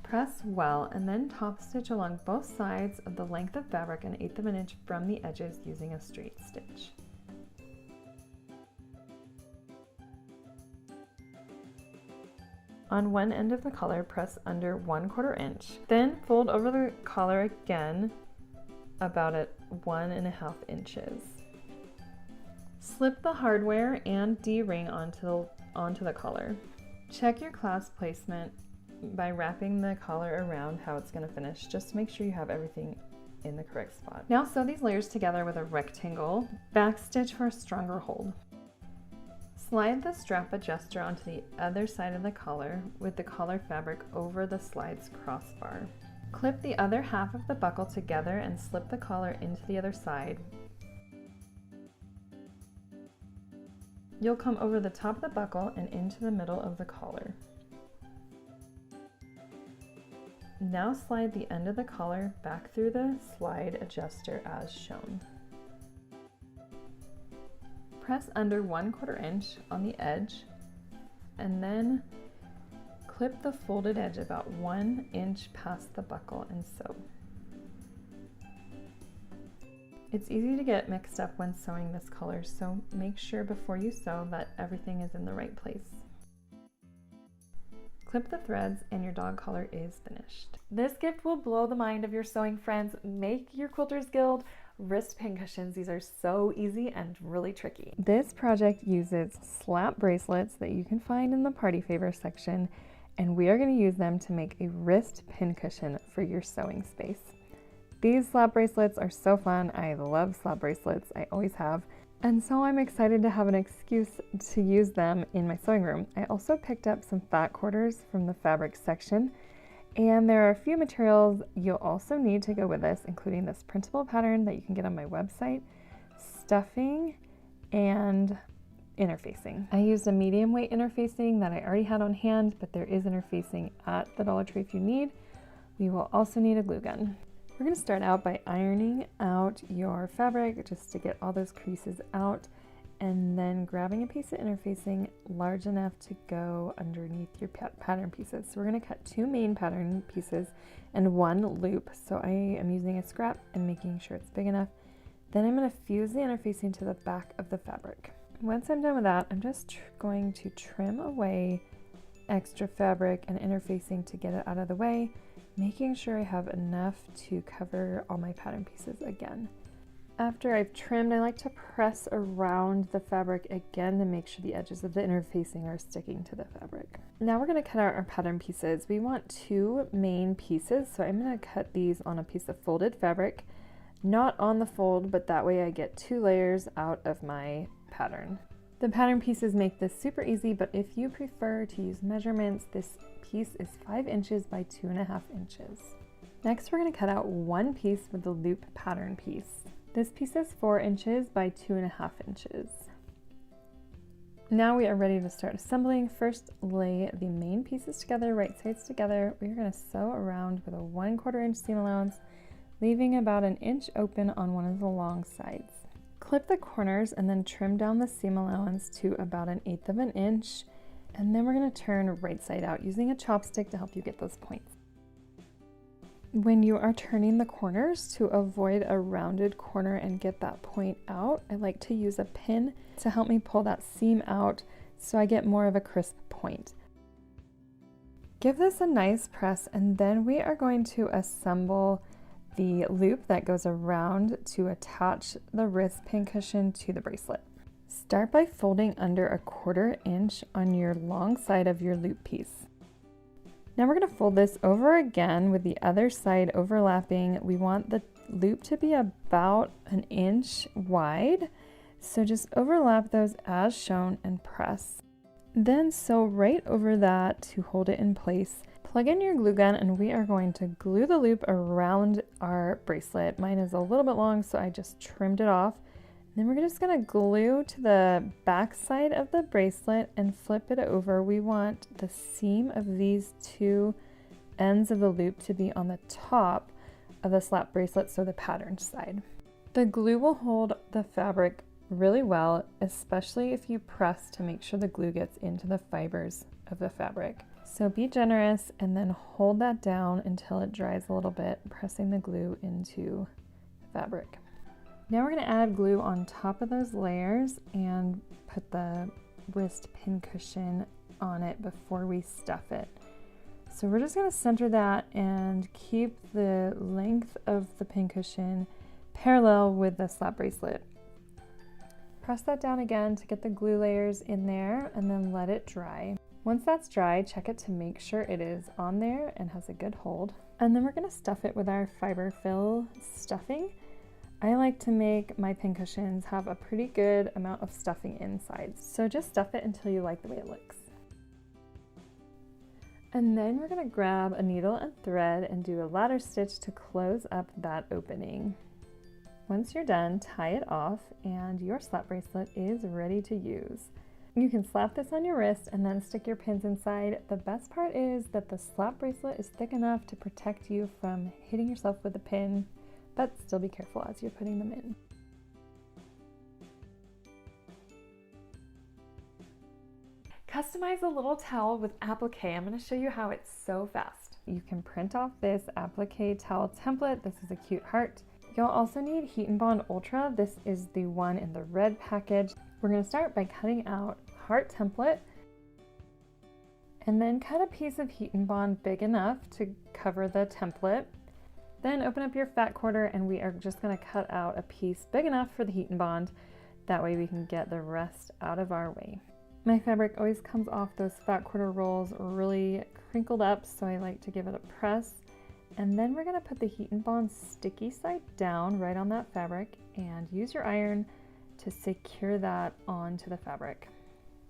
Press well and then top stitch along both sides of the length of fabric 1/8 of an inch from the edges using a straight stitch. On one end of the collar, press under 1/4 inch. Then fold over the collar again about at 1.5 inches. Slip the hardware and D-ring onto the collar. Check your clasp placement by wrapping the collar around how it's going to finish, just to make sure you have everything in the correct spot. Now sew these layers together with a rectangle back stitch for a stronger hold. Slide the strap adjuster onto the other side of the collar with the collar fabric over the slide's crossbar. Clip the other half of the buckle together and slip the collar into the other side. You'll come over the top of the buckle and into the middle of the collar. Now slide the end of the collar back through the slide adjuster as shown. Press under 1/4 inch on the edge and then clip the folded edge about 1 inch past the buckle and sew. It's easy to get mixed up when sewing this collar, so make sure before you sew that everything is in the right place. Clip the threads and your dog collar is finished. This gift will blow the mind of your sewing friends. Make your Quilters Guild wrist pincushions. These are so easy and really tricky. This project uses slap bracelets that you can find in the party favor section, and we are going to use them to make a wrist pincushion for your sewing space. These slap bracelets are so fun. I love slap bracelets. I always have. And so I'm excited to have an excuse to use them in my sewing room. I also picked up some fat quarters from the fabric section, and there are a few materials you'll also need to go with this, including this printable pattern that you can get on my website, stuffing, and interfacing. I used a medium weight interfacing that I already had on hand, but there is interfacing at the Dollar Tree if you need. We will also need a glue gun. We're going to start out by ironing out your fabric just to get all those creases out, and then grabbing a piece of interfacing large enough to go underneath your pattern pieces. So we're going to cut 2 main pattern pieces and 1 loop. So I am using a scrap and making sure it's big enough. Then I'm going to fuse the interfacing to the back of the fabric. Once I'm done with that, I'm just going to trim away extra fabric and interfacing to get it out of the way, making sure I have enough to cover all my pattern pieces again. After I've trimmed, I like to press around the fabric again to make sure the edges of the interfacing are sticking to the fabric. Now we're going to cut out our pattern pieces. We want 2 main pieces, so I'm going to cut these on a piece of folded fabric, not on the fold, but that way I get 2 layers out of my pattern. The pattern pieces make this super easy, but if you prefer to use measurements, this piece is 5 inches by 2.5 inches. Next, we're going to cut out 1 piece with the loop pattern piece. This piece is 4 inches by 2.5 inches. Now we are ready to start assembling. First, lay the main pieces together, right sides together. We're going to sew around with a 1/4 inch seam allowance, leaving about 1 inch open on one of the long sides. Clip the corners and then trim down the seam allowance to about 1/8 of an inch. And then we're going to turn right side out using a chopstick to help you get those points. When you are turning the corners, to avoid a rounded corner and get that point out, I like to use a pin to help me pull that seam out so I get more of a crisp point. Give this a nice press, and then we are going to assemble the loop that goes around to attach the wrist pincushion to the bracelet. Start by folding under 1/4 inch on your long side of your loop piece. Now we're going to fold this over again with the other side overlapping. We want the loop to be about 1 inch wide, so just overlap those as shown and press. Then sew right over that to hold it in place. Plug in your glue gun, and we are going to glue the loop around our bracelet. Mine is a little bit long, so I just trimmed it off. Then we're just going to glue to the back side of the bracelet and flip it over. We want the seam of these 2 ends of the loop to be on the top of the slap bracelet, so the pattern side. The glue will hold the fabric really well, especially if you press to make sure the glue gets into the fibers of the fabric. So be generous and then hold that down until it dries a little bit, pressing the glue into the fabric. Now we're going to add glue on top of those layers and put the wrist pincushion on it before we stuff it. So we're just going to center that and keep the length of the pincushion parallel with the slap bracelet. Press that down again to get the glue layers in there, and then let it dry. Once that's dry, check it to make sure it is on there and has a good hold. And then we're going to stuff it with our fiber fill stuffing. I like to make my pincushions have a pretty good amount of stuffing inside, so just stuff it until you like the way it looks. And then we're going to grab a needle and thread and do a ladder stitch to close up that opening. Once you're done, tie it off and your slap bracelet is ready to use. You can slap this on your wrist and then stick your pins inside. The best part is that the slap bracelet is thick enough to protect you from hitting yourself with the pin, but still be careful as you're putting them in. Customize a little towel with applique. I'm going to show you how it's so fast. You can print off this applique towel template. This is a cute heart. You'll also need Heat and Bond Ultra. This is the one in the red package. We're going to start by cutting out heart template and then cut a piece of Heat and Bond big enough to cover the template. Then open up your fat quarter, and we are just going to cut out a piece big enough for the Heat and Bond. That way we can get the rest out of our way. My fabric always comes off those fat quarter rolls really crinkled up, so I like to give it a press. And then we're going to put the Heat and Bond sticky side down right on that fabric and use your iron to secure that onto the fabric.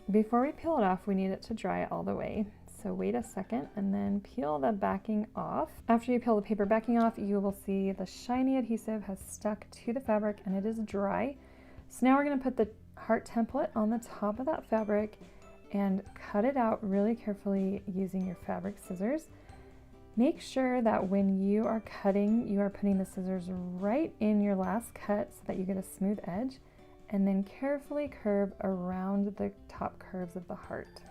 Before we peel it off, we need it to dry all the way. So wait a second and then peel the backing off. After you peel the paper backing off, you will see the shiny adhesive has stuck to the fabric and it is dry. So now we're going to put the heart template on the top of that fabric and cut it out really carefully using your fabric scissors. Make sure that when you are cutting, you are putting the scissors right in your last cut so that you get a smooth edge, and then carefully curve around the top curves of the heart.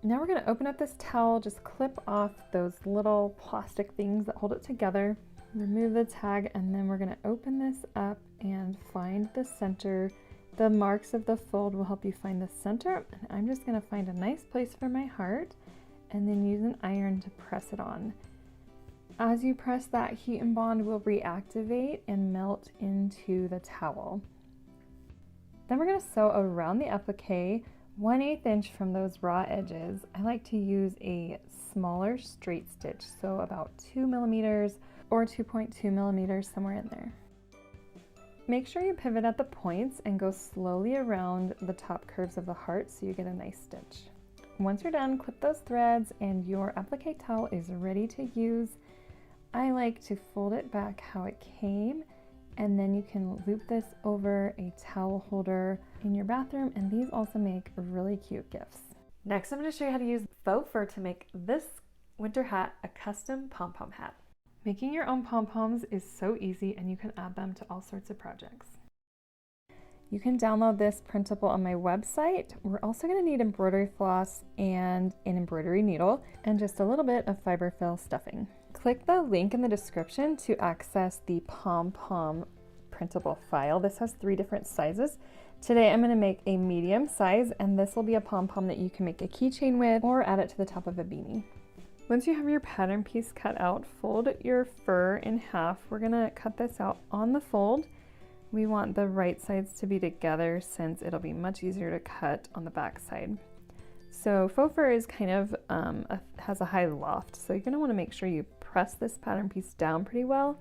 Now we're going to open up this towel, just clip off those little plastic things that hold it together, remove the tag, and then we're going to open this up and find the center. The marks of the fold will help you find the center, and I'm just going to find a nice place for my heart and then use an iron to press it on. As you press, that heat and bond will reactivate and melt into the towel. Then we're going to sew around the applique 1/8 inch from those raw edges. I like to use a smaller straight stitch, so about 2 millimeters or 2.2 millimeters, somewhere in there. Make sure you pivot at the points and go slowly around the top curves of the heart so you get a nice stitch. Once you're done, clip those threads and your applique towel is ready to use. I like to fold it back how it came, and then you can loop this over a towel holder in your bathroom, and these also make really cute gifts. Next, I'm going to show you how to use faux fur to make this winter hat a custom pom-pom hat. Making your own pom-poms is so easy, and you can add them to all sorts of projects. You can download this printable on my website. We're also going to need embroidery floss and an embroidery needle and just a little bit of fiberfill stuffing. Click the link in the description to access the Pom Pom printable file. This has 3 different sizes. Today I'm going to make a medium size, and this will be a pom-pom that you can make a keychain with or add it to the top of a beanie. Once you have your pattern piece cut out, fold your fur in half. We're going to cut this out on the fold. We want the right sides to be together since it'll be much easier to cut on the back side. So faux fur is kind of has a high loft, so you're going to want to make sure you press this pattern piece down pretty well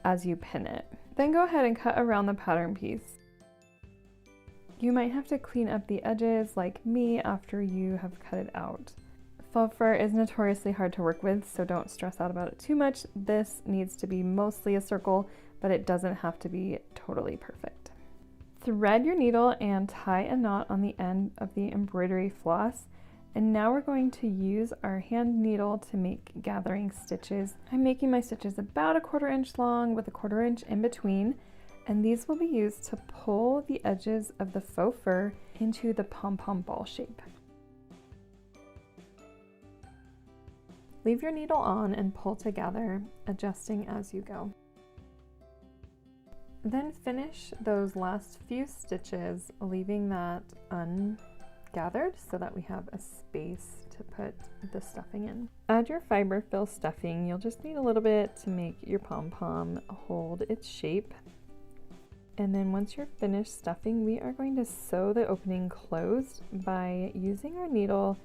as you pin it. Then go ahead and cut around the pattern piece. You might have to clean up the edges like me after you have cut it out. Faux fur is notoriously hard to work with, so don't stress out about it too much. This needs to be mostly a circle, but it doesn't have to be totally perfect. Thread your needle and tie a knot on the end of the embroidery floss. And now we're going to use our hand needle to make gathering stitches. I'm making my stitches about 1/4 inch long with 1/4 inch in between, and these will be used to pull the edges of the faux fur into the pom-pom ball shape. Leave your needle on and pull together, adjusting as you go. Then finish those last few stitches, leaving that ungathered so that we have a space to put the stuffing in. Add your fiberfill stuffing. You'll just need a little bit to make your pom-pom hold its shape. And then once you're finished stuffing, we are going to sew the opening closed by using our needle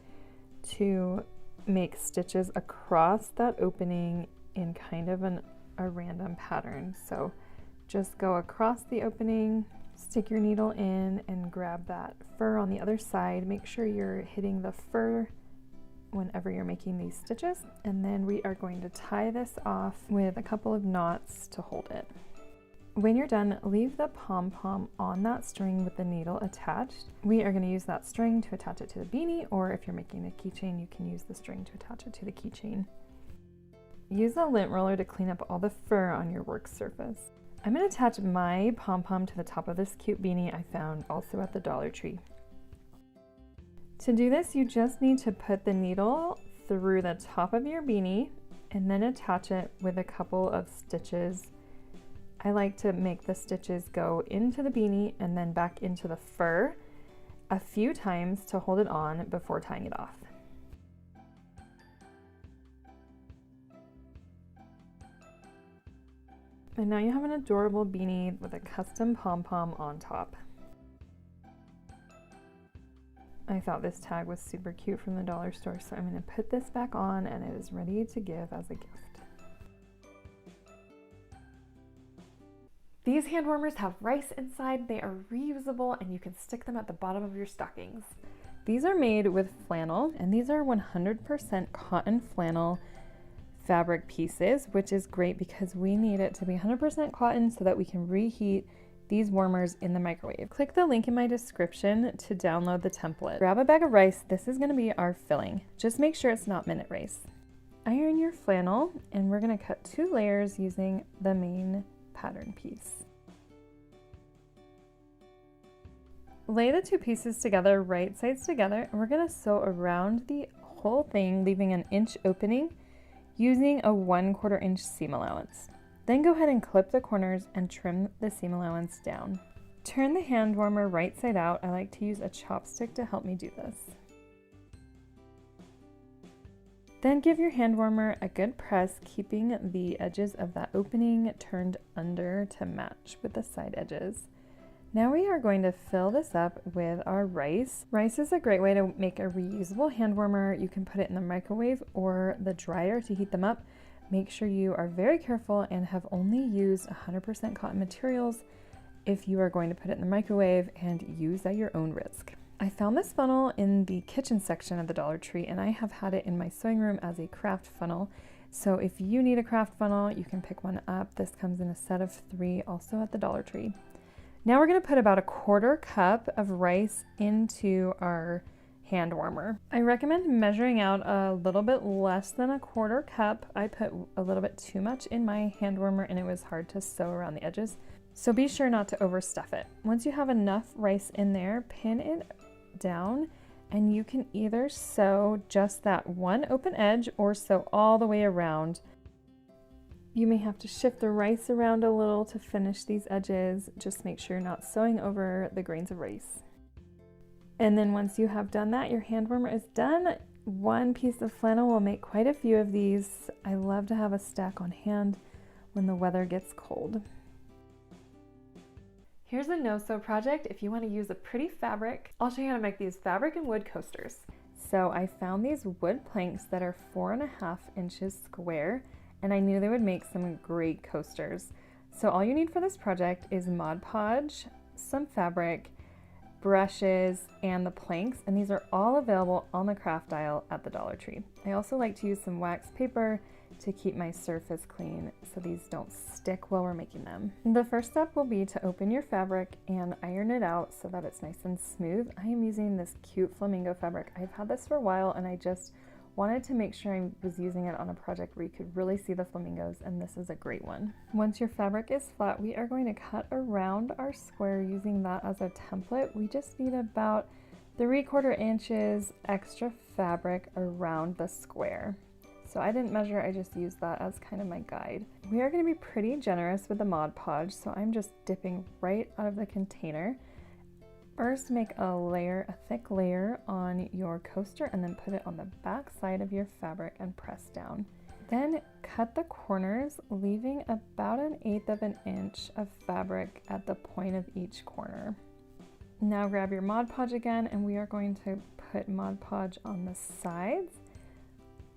to make stitches across that opening in kind of a random pattern. So just go across the opening, stick your needle in, and grab that fur on the other side. Make sure you're hitting the fur whenever you're making these stitches, and then we are going to tie this off with a couple of knots to hold it. When you're done, leave the pom-pom on that string with the needle attached. We are going to use that string to attach it to the beanie, or if you're making a keychain, you can use the string to attach it to the keychain. Use a lint roller to clean up all the fur on your work surface. I'm going to attach my pom-pom to the top of this cute beanie I found also at the Dollar Tree. To do this, you just need to put the needle through the top of your beanie and then attach it with a couple of stitches. I like to make the stitches go into the beanie and then back into the fur a few times to hold it on before tying it off. And now you have an adorable beanie with a custom pom-pom on top. I thought this tag was super cute from the dollar store, so I'm going to put this back on and it is ready to give as a gift. These hand warmers have rice inside. They are reusable and you can stick them at the bottom of your stockings. These are made with flannel, and these are 100% cotton flannel fabric pieces, which is great because we need it to be 100% cotton so that we can reheat these warmers in the microwave. Click the link in my description to download the template. Grab a bag of rice. This is going to be our filling. Just make sure it's not minute rice. Iron your flannel, and we're going to cut 2 layers using the main pattern piece. Lay the 2 pieces together, right sides together, and we're going to sew around the whole thing, leaving an inch opening using a 1/4 inch seam allowance. Then go ahead and clip the corners and trim the seam allowance down. Turn the hand warmer right side out. I like to use a chopstick to help me do this. Then give your hand warmer a good press, keeping the edges of that opening turned under to match with the side edges. Now we are going to fill this up with our rice. Rice is a great way to make a reusable hand warmer. You can put it in the microwave or the dryer to heat them up. Make sure you are very careful and have only used 100% cotton materials if you are going to put it in the microwave, and use at your own risk. I found this funnel in the kitchen section of the Dollar Tree, and I have had it in my sewing room as a craft funnel. So if you need a craft funnel, you can pick one up. This comes in a set of 3, also at the Dollar Tree. Now we're going to put about 1/4 cup of rice into our hand warmer. I recommend measuring out a little bit less than 1/4 cup. I put a little bit too much in my hand warmer and it was hard to sew around the edges. So be sure not to overstuff it. Once you have enough rice in there, pin it down, and you can either sew just that one open edge or sew all the way around. You may have to shift the rice around a little to finish these edges. Just make sure you're not sewing over the grains of rice. And then once you have done that, your hand warmer is done. One piece of flannel will make quite a few of these. I love to have a stack on hand when the weather gets cold. Here's a no-sew project if you want to use a pretty fabric. I'll show you how to make these fabric and wood coasters. So I found these wood planks that are 4.5 inches square, and I knew they would make some great coasters. So all you need for this project is Mod Podge, some fabric, brushes, and the planks, and these are all available on the craft aisle at the Dollar Tree. I also like to use some wax paper to keep my surface clean so these don't stick while we're making them. The first step will be to open your fabric and iron it out so that it's nice and smooth. I am using this cute flamingo fabric. I've had this for a while and I just wanted to make sure I was using it on a project where you could really see the flamingos, and this is a great one. Once your fabric is flat, we are going to cut around our square using that as a template. We just need about 3/4 inches extra fabric around the square. So I didn't measure, I just used that as kind of my guide. We are going to be pretty generous with the Mod Podge, so I'm just dipping right out of the container. First, make a thick layer on your coaster, and then put it on the back side of your fabric and press down. Then cut the corners, leaving about 1/8 of an inch of fabric at the point of each corner. Now grab your Mod Podge again, and we are going to put Mod Podge on the sides,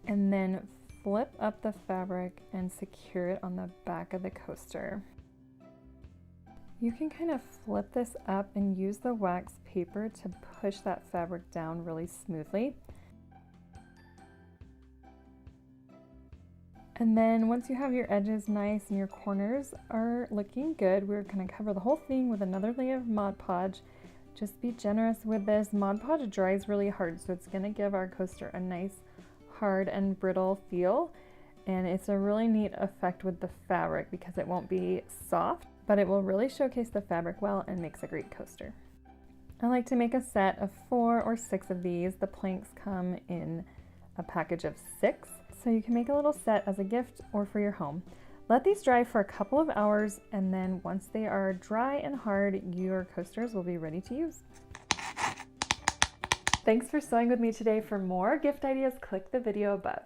and then flip up the fabric and secure it on the back of the coaster. You can kind of flip this up and use the wax paper to push that fabric down really smoothly. And then once you have your edges nice and your corners are looking good, we're going to cover the whole thing with another layer of Mod Podge. Just be generous with this. Mod Podge dries really hard, so it's going to give our coaster a nice hard and brittle feel. And it's a really neat effect with the fabric because it won't be soft, but it will really showcase the fabric well and makes a great coaster. I like to make a set of 4 or 6 of these. The planks come in a package of 6, so you can make a little set as a gift or for your home. Let these dry for a couple of hours, and then once they are dry and hard, your coasters will be ready to use. Thanks for sewing with me today. For more gift ideas, click the video above.